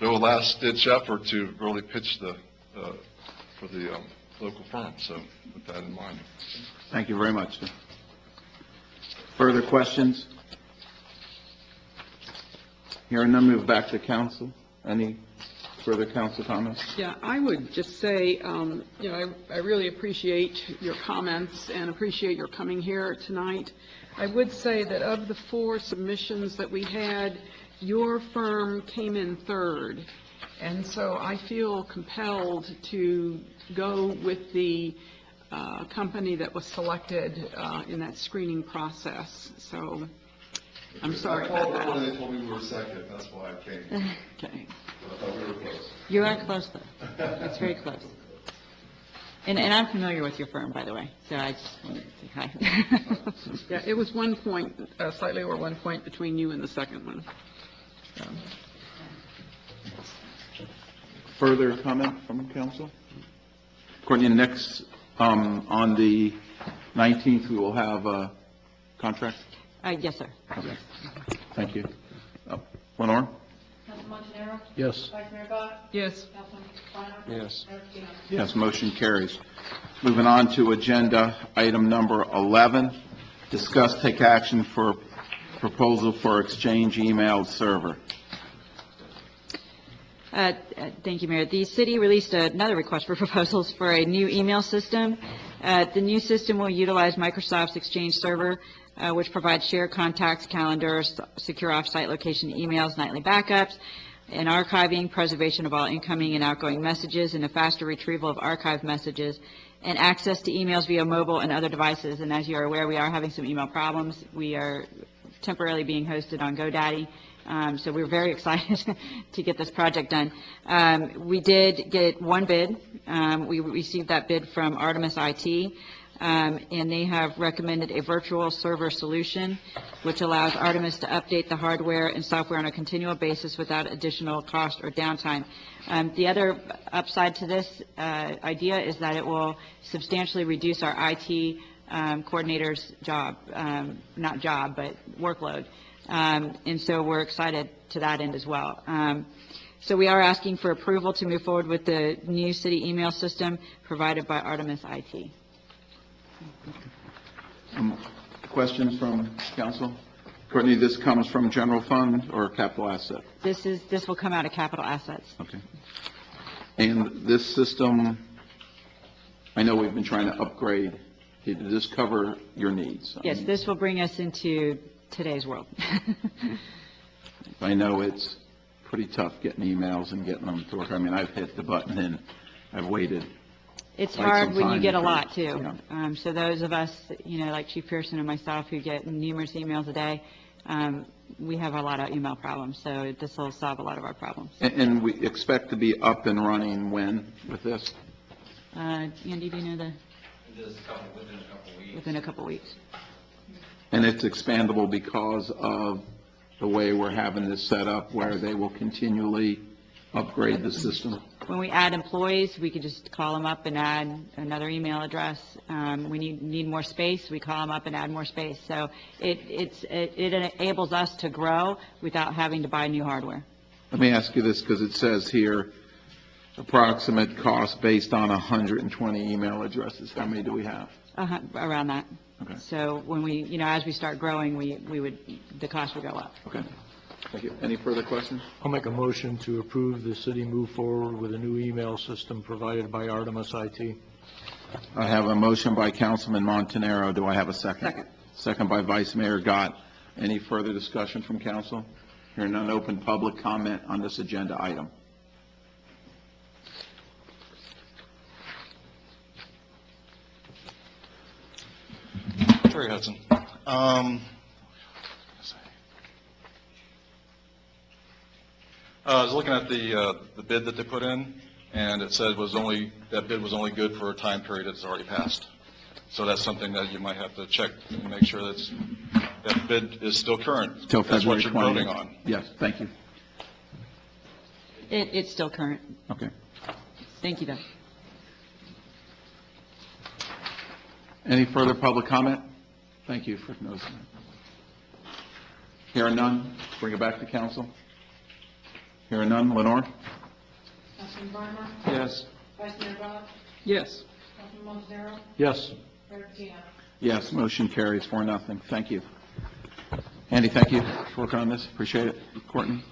do a last-ditch effort to really pitch for the local firm. So with that in mind. Thank you very much, sir. Further questions? Hearing none, move back to council. Any further council comments? Yeah, I would just say, I really appreciate your comments and appreciate your coming here tonight. I would say that of the 4 submissions that we had, your firm came in third. And so I feel compelled to go with the company that was selected in that screening process. So I'm sorry about that. They told me we were second, that's why I came. Okay. But I thought we were close. You are close, though. It's very close. And I'm familiar with your firm, by the way, so I just wanted to say hi. Yeah, it was 1 point, slightly over 1 point between you and the second one. So. Further comment from council? Courtney, next, on the 19th, we will have a contract? Yes, sir. Okay. Thank you. Lenore? Councilman Montanaro? Yes. Vice Mayor Gott? Yes. Councilman Breimer? Yes. Mayor Patino? Yes, motion carries. Moving on to agenda item number 11, discuss, take action for proposal for Exchange email server. Thank you, Mayor. The city released another request for proposals for a new email system. The new system will utilize Microsoft's Exchange server, which provides shared contacts, calendars, secure off-site location emails, nightly backups, and archiving, preservation of all incoming and outgoing messages, and a faster retrieval of archived messages, and access to emails via mobile and other devices. And as you are aware, we are having some email problems. We are temporarily being hosted on GoDaddy. So we're very excited to get this project done. We did get one bid. We received that bid from Artemis IT, and they have recommended a virtual server solution, which allows Artemis to update the hardware and software on a continual basis without additional cost or downtime. The other upside to this idea is that it will substantially reduce our IT coordinator's job, not job, but workload. And so we're excited to that end as well. So we are asking for approval to move forward with the new city email system provided by Artemis IT. Questions from council? Courtney, this comes from general fund or capital asset? This will come out of capital assets. Okay. And this system, I know we've been trying to upgrade. Did this cover your needs? Yes, this will bring us into today's world. I know it's pretty tough getting emails and getting them to work. I mean, I've hit the button and I've waited. It's quite hard some when you time get a before- lot, too. Yeah. So those of us, like Chief Pearson and myself, who get numerous emails a day, we have a lot of email problems, so this will solve a lot of our problems. And we expect to be up and running when with this? Andy, do you know the? Within a couple weeks. And it's expandable because of the way we're having this set up, where they will continually upgrade the system? When we add employees, we could just call them up and add another email address. We need more space, we call them up and add more space. So it enables us to grow without having to buy new hardware. Let me ask you this, because it says here, approximate cost based on 120 email addresses. How many do we have? Around that. Okay. So when we, as we start growing, the cost would go up. Okay. Thank you. Any further questions? I'll make a motion to approve the city move forward with a new email system provided by Artemis IT. I have a motion by Councilman Montanaro. Do I have a second? Second. Second by Vice Mayor Gott. Any further discussion from council? Hearing none, open public comment on this agenda item. Terry Hudson. I was looking at the bid that they put in. and it said that bid was only good for a time period that's already passed. So that's something that you might have to check and make sure that bid is still current. Till That's what February you're 20th. voting on. Yes, thank you. It's still current. Okay. Thank you, though. Any further public comment? Thank you for noticing that. Hearing none, bring it back to council. Hearing none, Lenore? Councilman Breimer? Yes. Vice Mayor Gott? Yes. Councilman Montanaro? Yes. Mayor Patino? Yes, motion carries 4-0. Thank you. Andy, thank you for working on this. Appreciate it. Courtney?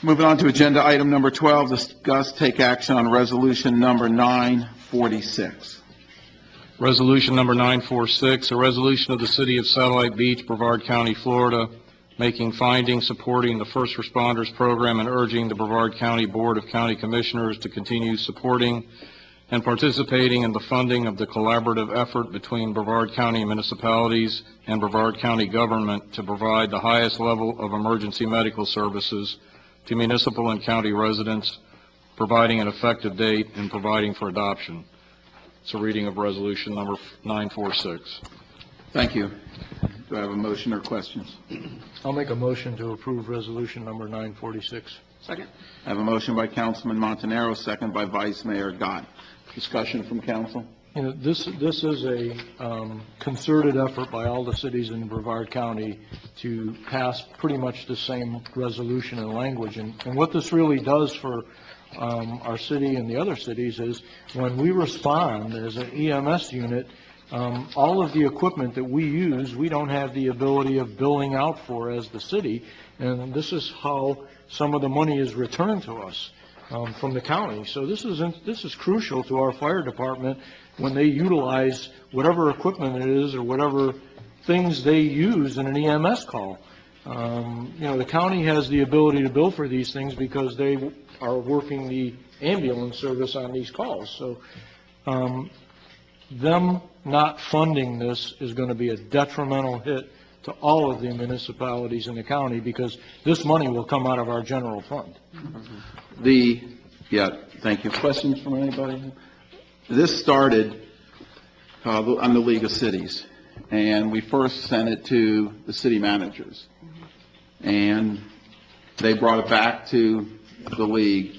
Moving on to agenda item number 12, discuss, take action on resolution number 946. Resolution number 946, a resolution of the City of Satellite Beach, Brevard County, Florida, making findings supporting the First Responders Program and urging the Brevard County Board of County Commissioners to continue supporting and participating in the funding of the collaborative effort between Brevard County municipalities and Brevard County government to provide the highest level of emergency medical services to municipal and county residents, providing an effective date, and providing for adoption. It's a reading of resolution number 946. Thank you. Do I have a motion or questions? I'll make a motion to approve resolution number 946. Second. I have a motion by Councilman Montanaro, second by Vice Mayor Gott. Discussion from council? You know, this is a concerted effort by all the cities in Brevard County to pass pretty much the same resolution and language. And what this really does for our city and the other cities is when we respond as an EMS unit, all of the equipment that we use, we don't have the ability of billing out for as the city. And this is how some of the money is returned to us from the county. So this is crucial to our fire department when they utilize whatever equipment it is or whatever things they use in an EMS call. You know, the county has the ability to bill for these things because they are working the ambulance service on these calls. So them not funding this is going to be a detrimental hit to all of the municipalities in the county because this money will come out of our general fund. Thank you. Questions from anybody? This started on the League of Cities, and we first sent it to the city managers, and they brought it back to the league,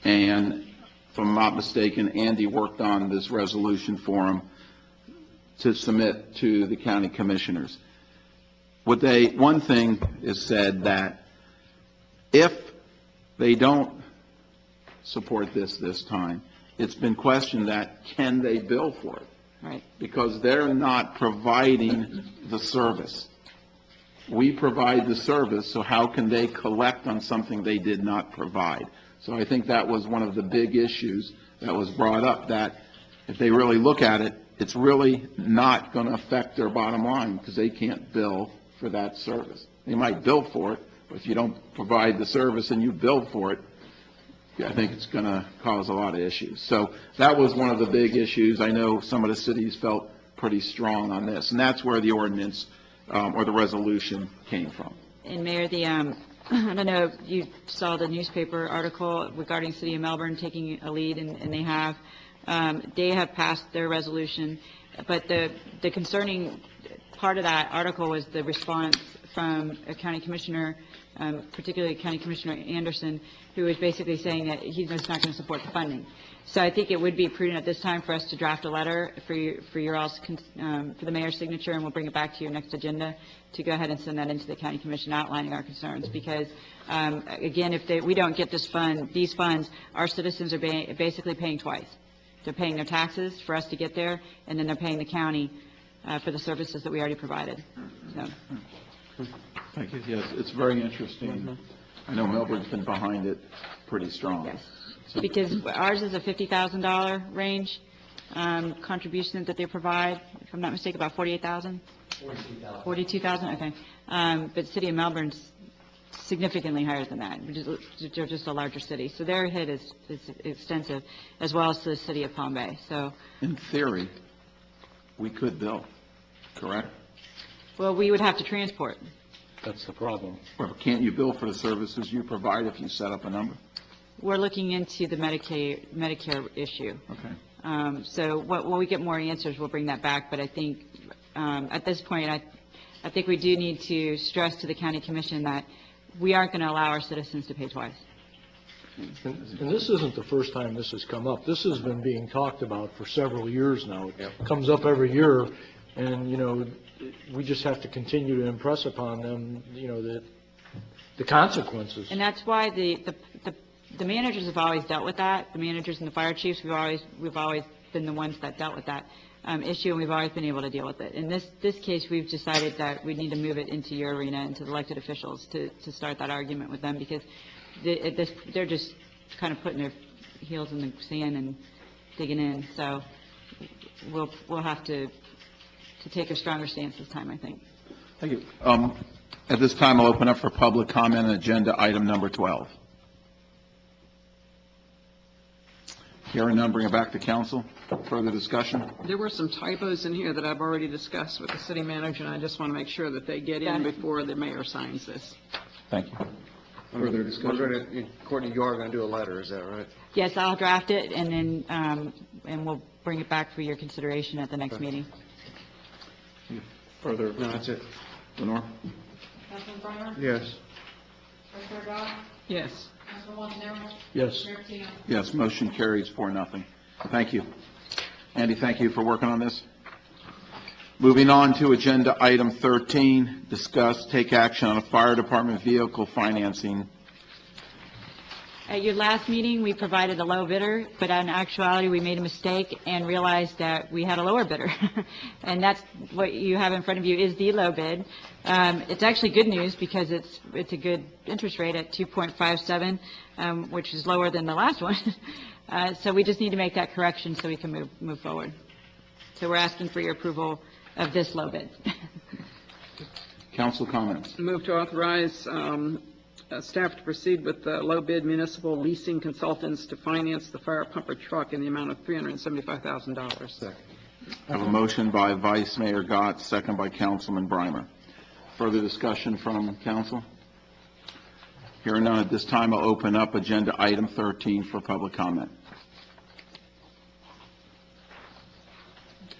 and if I'm not mistaken, Andy worked on this resolution for them to submit to the county commissioners. One thing is said that if they don't support this time, it's been questioned that can they bill for it? Right. Because they're not providing the service. We provide the service, so how can they collect on something they did not provide? So I think that was one of the big issues that was brought up, that if they really look at it, it's really not going to affect their bottom line because they can't bill for that service. They might bill for it, but if you don't provide the service and you bill for it, I think it's going to cause a lot of issues. So that was one of the big issues. I know some of the cities felt pretty strong on this, and that's where the ordinance or the resolution came from. And Mayor, I don't know if you saw the newspaper article regarding City of Melbourne taking a lead, and they have passed their resolution, but the concerning part of that article was the response from a county commissioner, particularly County Commissioner Anderson, who was basically saying that he's just not going to support the funding. So I think it would be prudent at this time for us to draft a letter for the mayor's signature, and we'll bring it back to your next agenda to go ahead and send that into the county commission outlining our concerns. Because again, if we don't get these funds, our citizens are basically paying twice. They're paying their taxes for us to get there, and then they're paying the county for the services that we already provided. So. Thank you. Yes, it's very interesting. I know Melbourne's been behind it pretty strong. Yes. Because ours is a $50,000 range contribution that they provide. If I'm not mistaken, about $48,000? $42,000, okay. But the City of Melbourne's significantly higher than that. They're just a larger city. So their hit is extensive, as well as the City of Palm Bay. So, in theory, we could bill, correct? Well, we would have to transport. That's the problem. Well, can't you bill for the services you provide if you set up a number? we're looking into the Medicare issue. Okay. So when we get more answers, we'll bring that back, but I think, at this point, I think we do need to stress to the county commission that we aren't going to allow our citizens to pay twice. And this isn't the first time this has come up. This has been being talked about for several years now. It comes up every year, and, you know, we just have to continue to impress upon them, you know, the consequences. And that's why the managers have always dealt with that. The managers and the fire chiefs, we've always been the ones that dealt with that issue, and we've always been able to deal with it. In this case, we've decided that we need to move it into your arena, into the elected officials, to start that argument with them, because they're just kind of putting their heels in the sand and digging in. So we'll have to take a stronger stance this time, I think. Thank you. At this time, I'll open up for public comment on agenda item number 12. Hearing none, bring it back to council. Further discussion? There were some typos in here that I've already discussed with the city manager, and I just want to make sure that they get in before the mayor signs this. Thank you. Further discussion? Courtney, you are going to do a letter, is that right? Yes, I'll draft it, and then and we'll bring it back for your consideration at the next meeting. Further? No, that's it. Lenore? Councilman Breimer? Yes. Vice Mayor Gott? Yes. Councilman Montanaro? Yes. Mayor Patino? Yes, motion carries 4-0. Thank you. Andy, thank you for working on this. Moving on to agenda item 13, discuss, take action on a fire department vehicle financing. At your last meeting, we provided a low bidder, but in actuality, we made a mistake and realized that we had a lower bidder. And that's what you have in front of you is the low bid. It's actually good news because it's a good interest rate at 2.57, which is lower than the last one. So we just need to make that correction so we can move forward. So we're asking for your approval of this low bid. Council comments. Move to authorize staff to proceed with the low bid municipal leasing consultants to finance the fire pumper truck in the amount of $375,000. I have a motion by Vice Mayor Gott, second by Councilman Breimer. Further discussion from council? Hearing none, at this time, I'll open up agenda item 13 for public comment.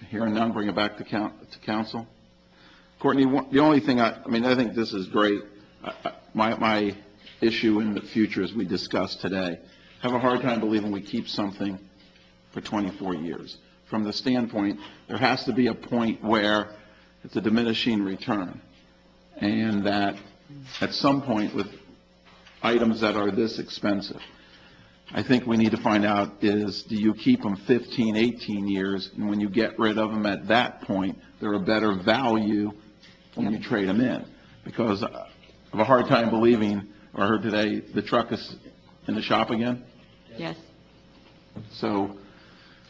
Hearing none, bring it back to council. Courtney, the only thing, I think this is great. My issue in the future, as we discussed today, have a hard time believing we keep something for 24 years. From the standpoint, there has to be a point where it's a diminishing return, and that at some point with items that are this expensive, I think we need to find out is, do you keep them 15, 18 years, and when you get rid of them at that point, they're a better value when you trade them in? Because I have a hard time believing, or I heard today, the truck is in the shop again. Yes. So,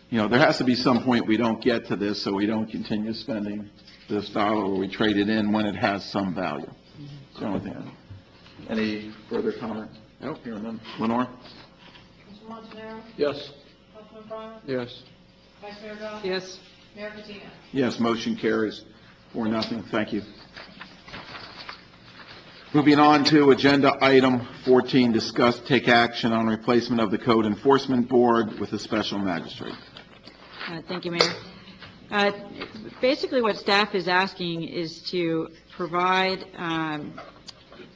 there has to be some point we don't get to this, so we don't continue spending this dollar, or we trade it in when it has some value. That's the only thing. Any further comment? Nope. Hearing none. Lenore? Councilman Montanaro? Yes. Councilman Breimer? Yes. Vice Mayor Gott? Yes. Mayor Patino? Yes, motion carries 4-0. Thank you. Moving on to agenda item 14, discuss, take action on replacement of the Code Enforcement Board with a special magistrate. Thank you, Mayor. Basically, what staff is asking is to provide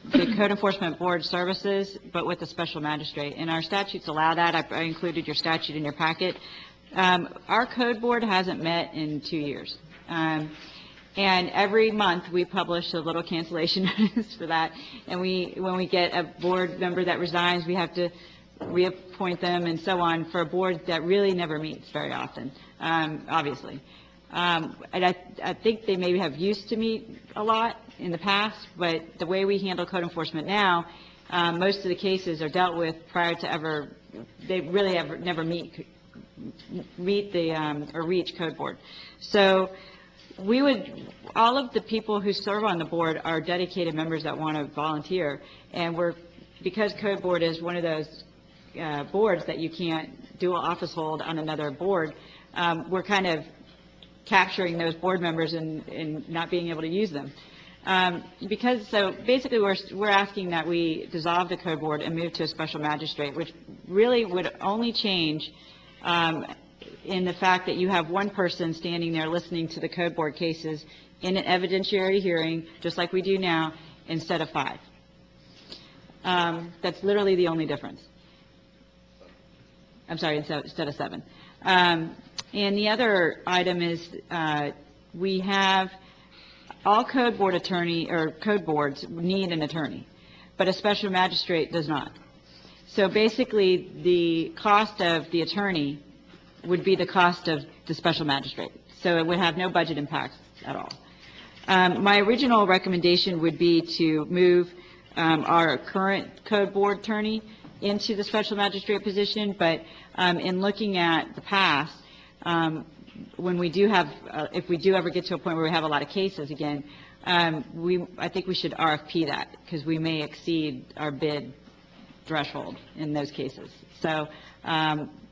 the Code Enforcement Board services, but with a special magistrate. And our statutes allow that. I included your statute in your packet. Our code board hasn't met in 2 years. And every month, we publish a little cancellation notice for that. And when we get a board member that resigns, we have to reappoint them and so on for a board that really never meets very often, obviously. And I think they maybe have used to meet a lot in the past, but the way we handle code enforcement now, most of the cases are dealt with prior to ever, they really never meet the, or reach code board. So all of the people who serve on the board are dedicated members that want to volunteer, and because code board is one of those boards that you can't do an office hold on another board, we're kind of capturing those board members and not being able to use them. So basically, we're asking that we dissolve the code board and move to a special magistrate, which really would only change in the fact that you have one person standing there listening to the code board cases in an evidentiary hearing, just like we do now, instead of 5. That's literally the only difference. I'm sorry, instead of 7. And the other item is we have all code boards need an attorney, but a special magistrate does not. So basically, the cost of the attorney would be the cost of the special magistrate. So it would have no budget impact at all. My original recommendation would be to move our current code board attorney into the special magistrate position, but in looking at the past, when we do have, if we do ever get to a point where we have a lot of cases again, I think we should RFP that, because we may exceed our bid threshold in those cases. So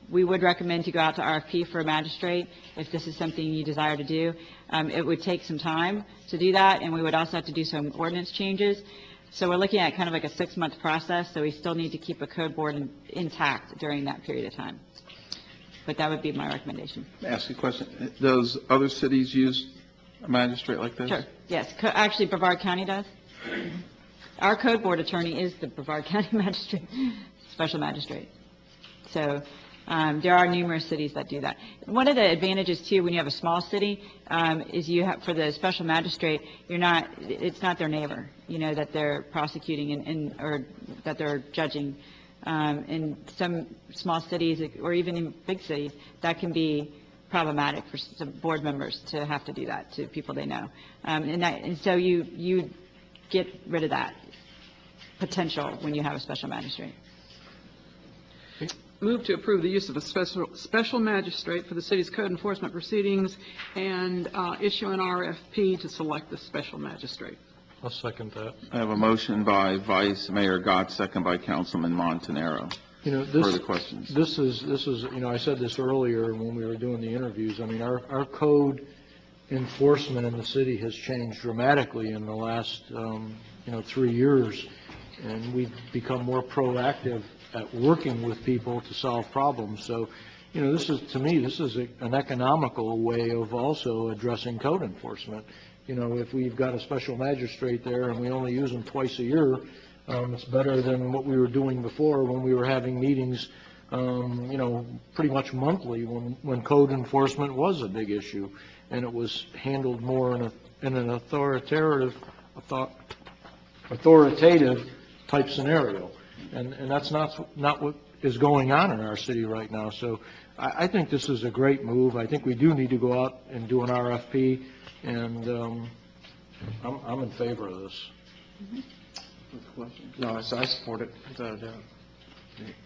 we would recommend to go out to RFP for a magistrate if this is something you desire to do. It would take some time to do that, and we would also have to do some ordinance changes. So we're looking at kind of like a 6-month process, so we still need to keep a code board intact during that period of time. But that would be my recommendation. May I ask you a question? Does other cities use a magistrate like this? Sure, yes. Actually, Brevard County does. Our code board attorney is the Brevard County magistrate, special magistrate. So there are numerous cities that do that. One of the advantages, too, when you have a small city, is you have, for the special magistrate, it's not their neighbor, that they're prosecuting or that they're judging. In some small cities, or even in big cities, that can be problematic for some board members to have to do that to people they know. And so you get rid of that potential when you have a special magistrate. Move to approve the use of a special magistrate for the city's code enforcement proceedings and issue an RFP to select the special magistrate. I'll second that. I have a motion by Vice Mayor Gott, second by Councilman Montanaro. Further questions? This is, I said this earlier when we were doing the interviews. I mean, our code enforcement in the city has changed dramatically in the last, 3 years, and we've become more proactive at working with people to solve problems. So, this is an economical way of also addressing code enforcement. If we've got a special magistrate there and we only use them twice a year, it's better than what we were doing before when we were having meetings, pretty much monthly when code enforcement was a big issue, and it was handled more in an authoritative type scenario. And that's not what is going on in our city right now. So I think this is a great move. I think we do need to go out and do an RFP, and I'm in favor of this. No, I support it, without a doubt.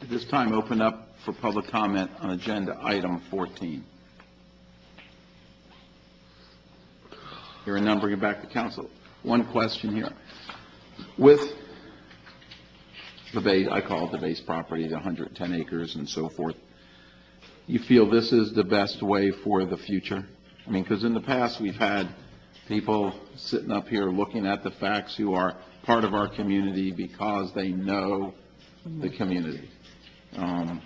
At this time, open up for public comment on agenda item 14. Hearing none, bring it back to council. One question here. With the base, I call it the base property, the 110 acres and so forth, you feel this is the best way for the future? I mean, because in the past, we've had people sitting up here looking at the facts who are part of our community because they know the community. In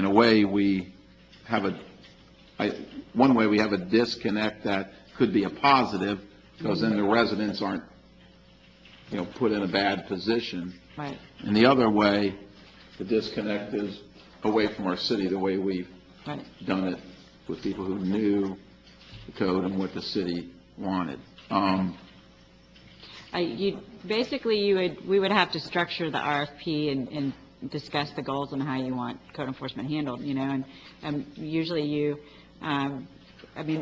a way, we have one way we have a disconnect that could be a positive, because then the residents aren't, put in a bad position. Right. And the other way, the disconnect is away from our city, the way we've done it with people who knew the code and what the city wanted. We would have to structure the RFP and discuss the goals and how you want code enforcement handled, and usually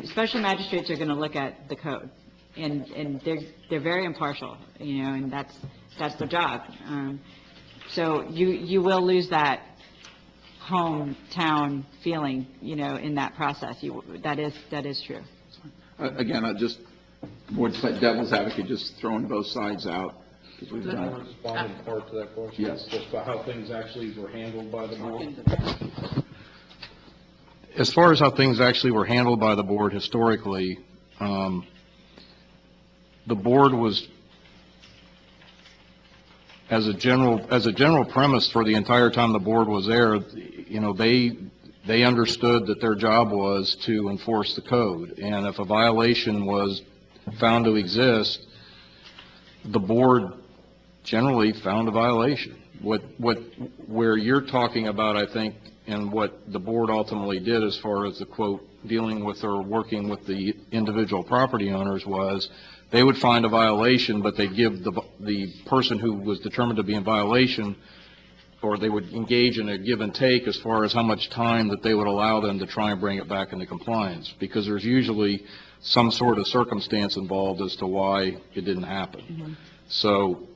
special magistrates are going to look at the code, and they're very impartial, and that's their job. So you will lose that hometown feeling, in that process. That is true. Again, I just, more devil's advocate, just throwing both sides out. Because we've done it. Respond in part to that question? Yes. Just about how things actually were handled by the board? As far as how things actually were handled by the board historically, the board was, as a general premise for the entire time the board was there, you know, they understood that their job was to enforce the code. And if a violation was found to exist, the board generally found a violation. Where you're talking about, I think, and what the board ultimately did as far as the quote, dealing with or working with the individual property owners was, they would find a violation, but they'd give the person who was determined to be in violation, or they would engage in a give and take as far as how much time that they would allow them to try and bring it back into compliance, because there's usually some sort of circumstance involved as to why it didn't happen. Mm-hmm. So,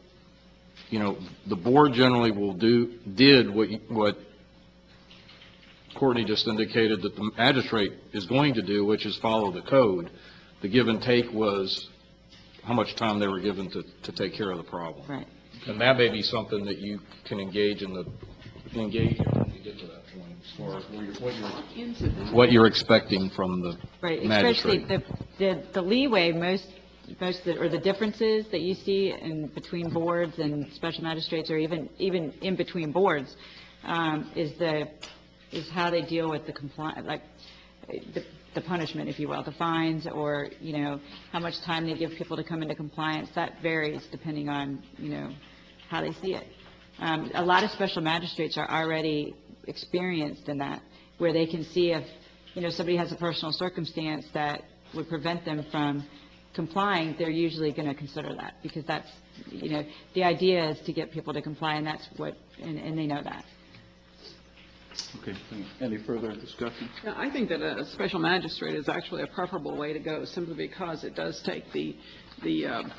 you know, the board generally did what Courtney just indicated that the magistrate is going to do, which is follow the code. The give and take was how much time they were given to take care of the problem. Right. And that may be something that you can engage in when you get to that point, as far as what you're expecting from the Right, magistrate. especially the leeway, most or the differences that you see in between boards and special magistrates, or even in between boards, is how they deal with the punishment, if you will, the fines, or, you know, how much time they give people to come into compliance. That varies depending on, you know, how they see it. A lot of special magistrates are already experienced in that, where they can see if, you know, somebody has a personal circumstance that would prevent them from complying, they're usually going to consider that, because that's, you know, the idea is to get people to comply, and that's what, and they know that. Okay, any further discussion? Yeah, I think that a special magistrate is actually a preferable way to go, simply because it does take the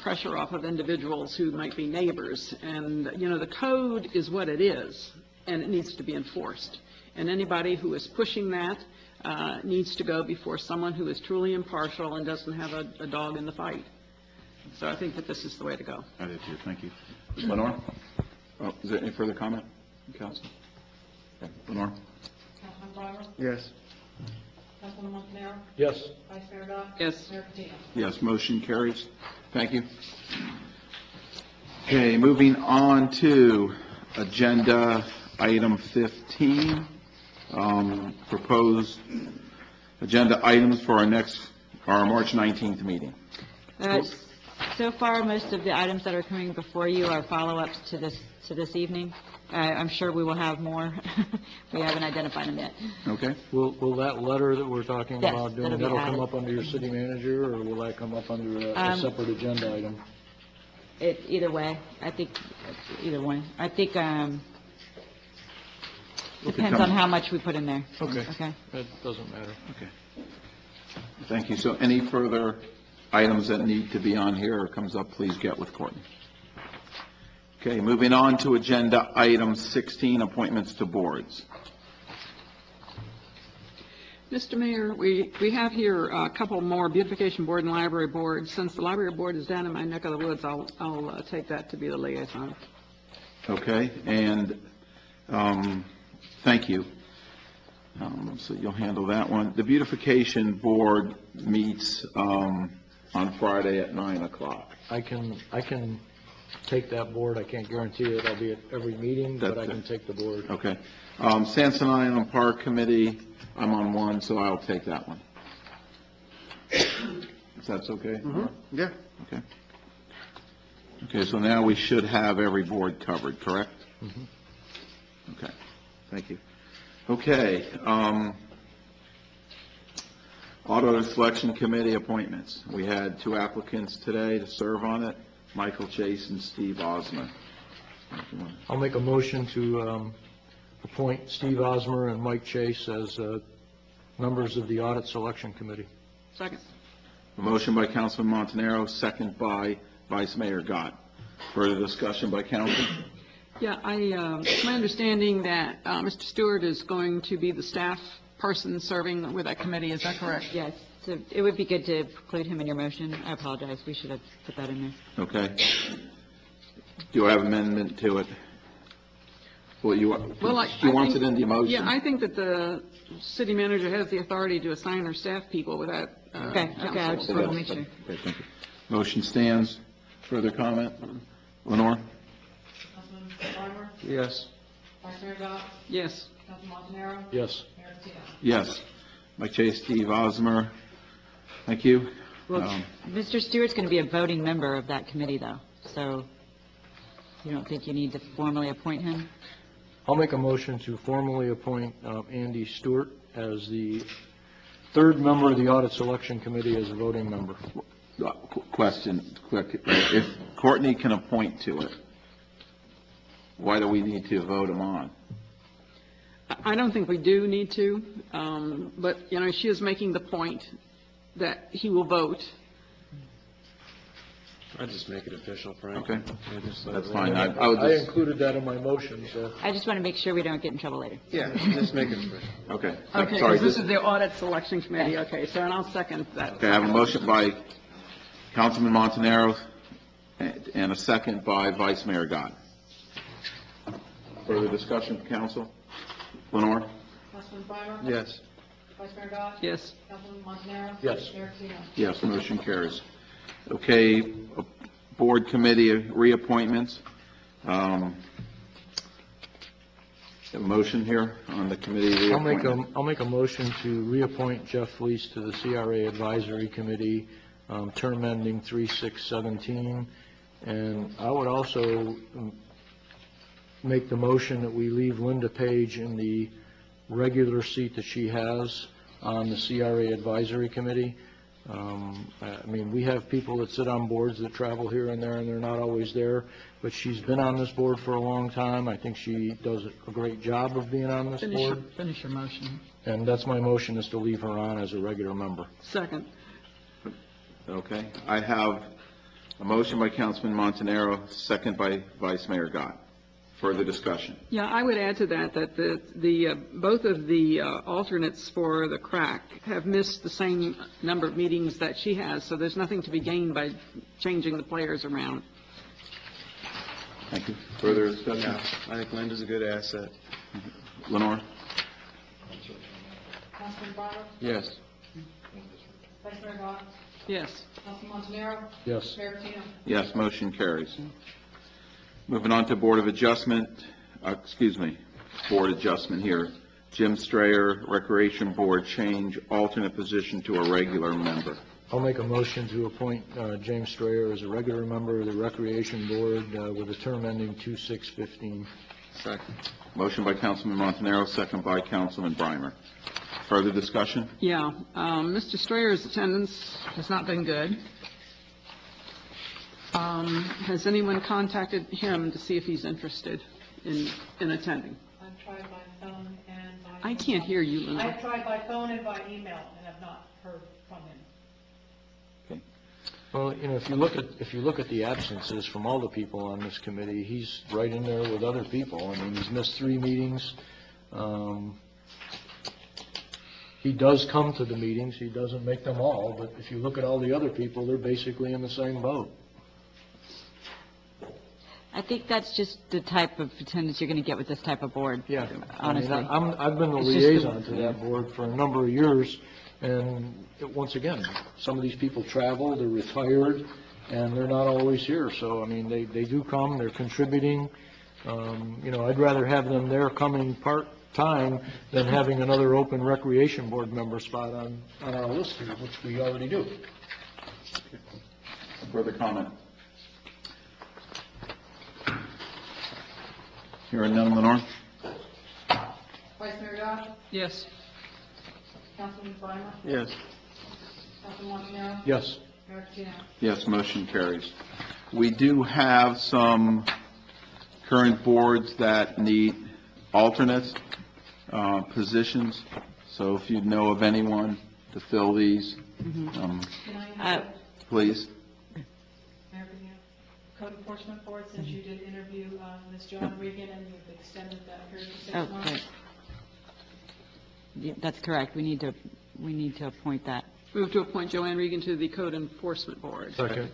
pressure off of individuals who might be neighbors. And, you know, the code is what it is, and it needs to be enforced. And anybody who is pushing that needs to go before someone who is truly impartial and doesn't have a dog in the fight. So I think that this is the way to go. I did too, thank you. Ms. Lenore? Oh, is there any further comment, Council? Okay. Lenore? Councilman Breimer? Yes. Councilman Montanaro? Yes. Vice Mayor Dodd? Yes. Mayor Patino? Yes, motion carries. Thank you. Okay, moving on to agenda item 15, proposed agenda items for our March 19th meeting. So far, most of the items that are coming before you are follow-ups to this evening. I'm sure we will have more. We haven't identified them yet. Okay. Will that letter that we're talking Yes, about doing, that'll be that'll added. come up under your city manager, or will that come up under a separate agenda item? Either way, I think, either one. I think, depends on how much we put in there. Okay. Okay. That doesn't matter. Okay. Thank you. So any further items that need to be on here or comes up, please get with Courtney. Okay, moving on to agenda item 16, appointments to boards. Mr. Mayor, we have here a couple more, Beautification Board and Library Board. Since the Library Board is down in my neck of the woods, I'll take that to be the liaison. Okay, and thank you. So you'll handle that one. The Beautification Board meets on Friday at 9 o'clock. I can take that board. I can't guarantee that I'll be at every meeting, but I can take the board. Okay. Sanson Island Park Committee, I'm on one, so I'll take that one. If that's okay? Yeah. Okay. Okay, so now we should have every board covered, correct? Okay, thank you. Okay, Auto Selection Committee appointments. We had 2 applicants today to serve on it, Michael Chase and Steve Osmer. I'll make a motion to appoint Steve Osmer and Mike Chase as members of the Audit Selection Committee. Second. A motion by Councilman Montanaro, second by Vice Mayor Gott. Further discussion by council? Yeah, it's my understanding that Mr. Stewart is going to be the staff person serving with that committee. Is that correct? Yes, so it would be good to include him in your motion. I apologize, we should have put that in there. Okay. Do I have amendment to it? Well, she wants it in the motion? Yeah, I think that the city manager has the authority to assign her staff people without Okay, I just want to make sure. Okay, thank you. Motion stands. Further comment? Lenore? Councilman Breimer? Yes. Vice Mayor Gott? Yes. Councilman Montanaro? Yes. Mayor Patino? Yes. Mike Chase, Steve Osmer, thank you. Well, Mr. Stewart's going to be a voting member of that committee, though, so you don't think you need to formally appoint him? I'll make a motion to formally appoint Andy Stewart as the third member of the Audit Selection Committee as a voting member. Question, quick. If Courtney can appoint to it, why do we need to vote him on? I don't think we do need to, but, you know, she is making the point that he will vote. I'd just make it official, Frank. Okay. That's fine. I included that in my motion, so. I just want to make sure we don't get in trouble later. Yeah, just make it official. Okay. Okay, Sorry, because this is the Audit Selection Committee, okay, so and I'll second that. Okay, I have a motion by Councilman Montanaro and a second by Vice Mayor Gott. Further discussion, council? Lenore? Councilman Breimer? Yes. Vice Mayor Gott? Yes. Councilman Montanaro? Yes. Mayor Patino? Yes, motion carries. Okay, board committee reappointments. A motion here on the committee reappointment. I'll make a motion to reappoint Jeff Fleece to the CRA Advisory Committee, term ending 3/6/17. And I would also make the motion that we leave Linda Page in the regular seat that she has on the CRA Advisory Committee. I mean, we have people that sit on boards that travel here and there, and they're not always there, but she's been on this board for a long time. I think she does a great job of being on this board, Finish your motion. and that's my motion, is to leave her on as a regular member. Second. Okay, I have a motion by Councilman Montanaro, second by Vice Mayor Gott. Further discussion? Yeah, I would add to that, that both of the alternates for the CRAC have missed the same number of meetings that she has, so there's nothing to be gained by changing the players around. Thank you. Further discussion? Yeah, I think Linda's a good asset. Lenore? Councilman Breimer? Yes. Vice Mayor Gott? Yes. Councilman Montanaro? Yes. Mayor Patino? Yes, motion carries. Moving on to Board Adjustment here. Jim Strayer, Recreation Board, change alternate position to a regular member. I'll make a motion to appoint James Strayer as a regular member of the Recreation Board with a term ending 2/6/15. Second. Motion by Councilman Montanaro, second by Councilman Breimer. Further discussion? Yeah, Mr. Strayer's attendance has not been good. Has anyone contacted him to see if he's interested in attending? I've tried by phone and by... I can't hear you, Linda. I've tried by phone and by email and have not heard from him. Well, you know, if you look at the absences from all the people on this committee, he's right in there with other people. I mean, he's missed 3 meetings. He does come to the meetings. He doesn't make them all, but if you look at all the other people, they're basically in the same boat. I think that's just the type of attendance you're going to get with this type of board, Yeah. honestly. I mean, I've been the It's just the- liaison to that board for a number of years, and once again, some of these people travel, they're retired, and they're not always here. So, I mean, they do come, they're contributing. You know, I'd rather have them there coming part-time than having another open recreation board member spot on our list here, which we already do. Further comment? Hearing none, Lenore? Vice Mayor Gott? Yes. Councilman Breimer? Yes. Councilman Montanaro? Yes. Mayor Patino? Yes, motion carries. We do have some current boards that need alternates, positions, so if you know of anyone to fill these, Can I interrupt? please. Mayor Patino? Code Enforcement Board, since you did interview Ms. Joanna Regan and you've extended that period to 6 Oh, months. right. Yeah, that's correct. We need to appoint that. Move to appoint Joanne Regan to the Code Enforcement Board. Second.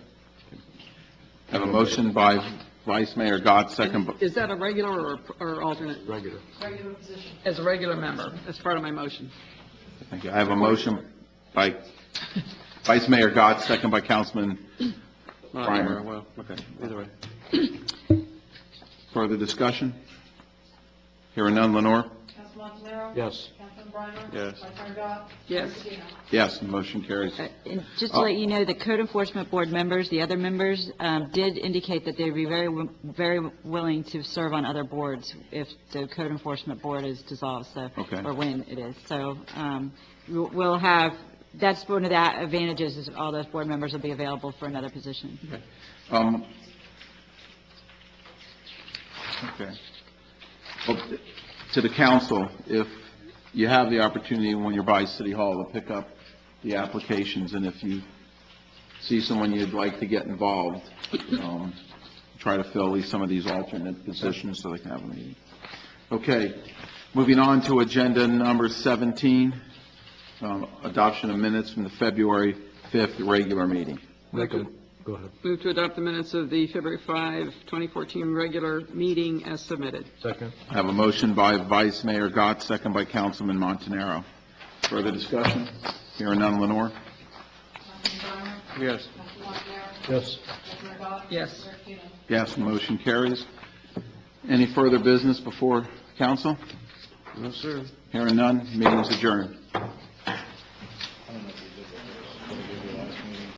I have a motion by Vice Mayor Gott, second by... Is that a regular or alternate? Regular. Regular position. As a regular member, as part of my motion. Thank you. I have a motion by Vice Mayor Gotz, second by Councilman Breimer. Well, okay, either way. Further discussion? Hearing none, Lenore? Councilman Montanaro? Yes. Councilman Breimer? Yes. Vice Mayor Gott? Yes. Mayor Patino? Yes, the motion carries. And just to let you know, the Code Enforcement Board members, the other members, did indicate that they'd be very willing to serve on other boards if the Code Enforcement Board is dissolved, so, Okay. or when it is. So we'll have, that's one of the advantages, is all those board members will be available for another position. Okay. Well, to the council, if you have the opportunity when you're by City Hall to pick up the applications, and if you see someone you'd like to get involved, try to fill at least some of these alternate positions so they can have a meeting. Okay, moving on to agenda number 17, adoption of minutes from the February 5th regular meeting. Go ahead. Move to adopt the minutes of the February 5, 2014 regular meeting as submitted. Second. I have a motion by Vice Mayor Gotz, second by Councilman Montanaro. Further discussion? Hearing none, Lenore? Councilman Breimer? Yes. Councilman Montanaro? Yes. Vice Mayor Gott? Yes. Mayor Patino? Yes, motion carries. Any further business before council? No, sir. Hearing none, meeting is adjourned.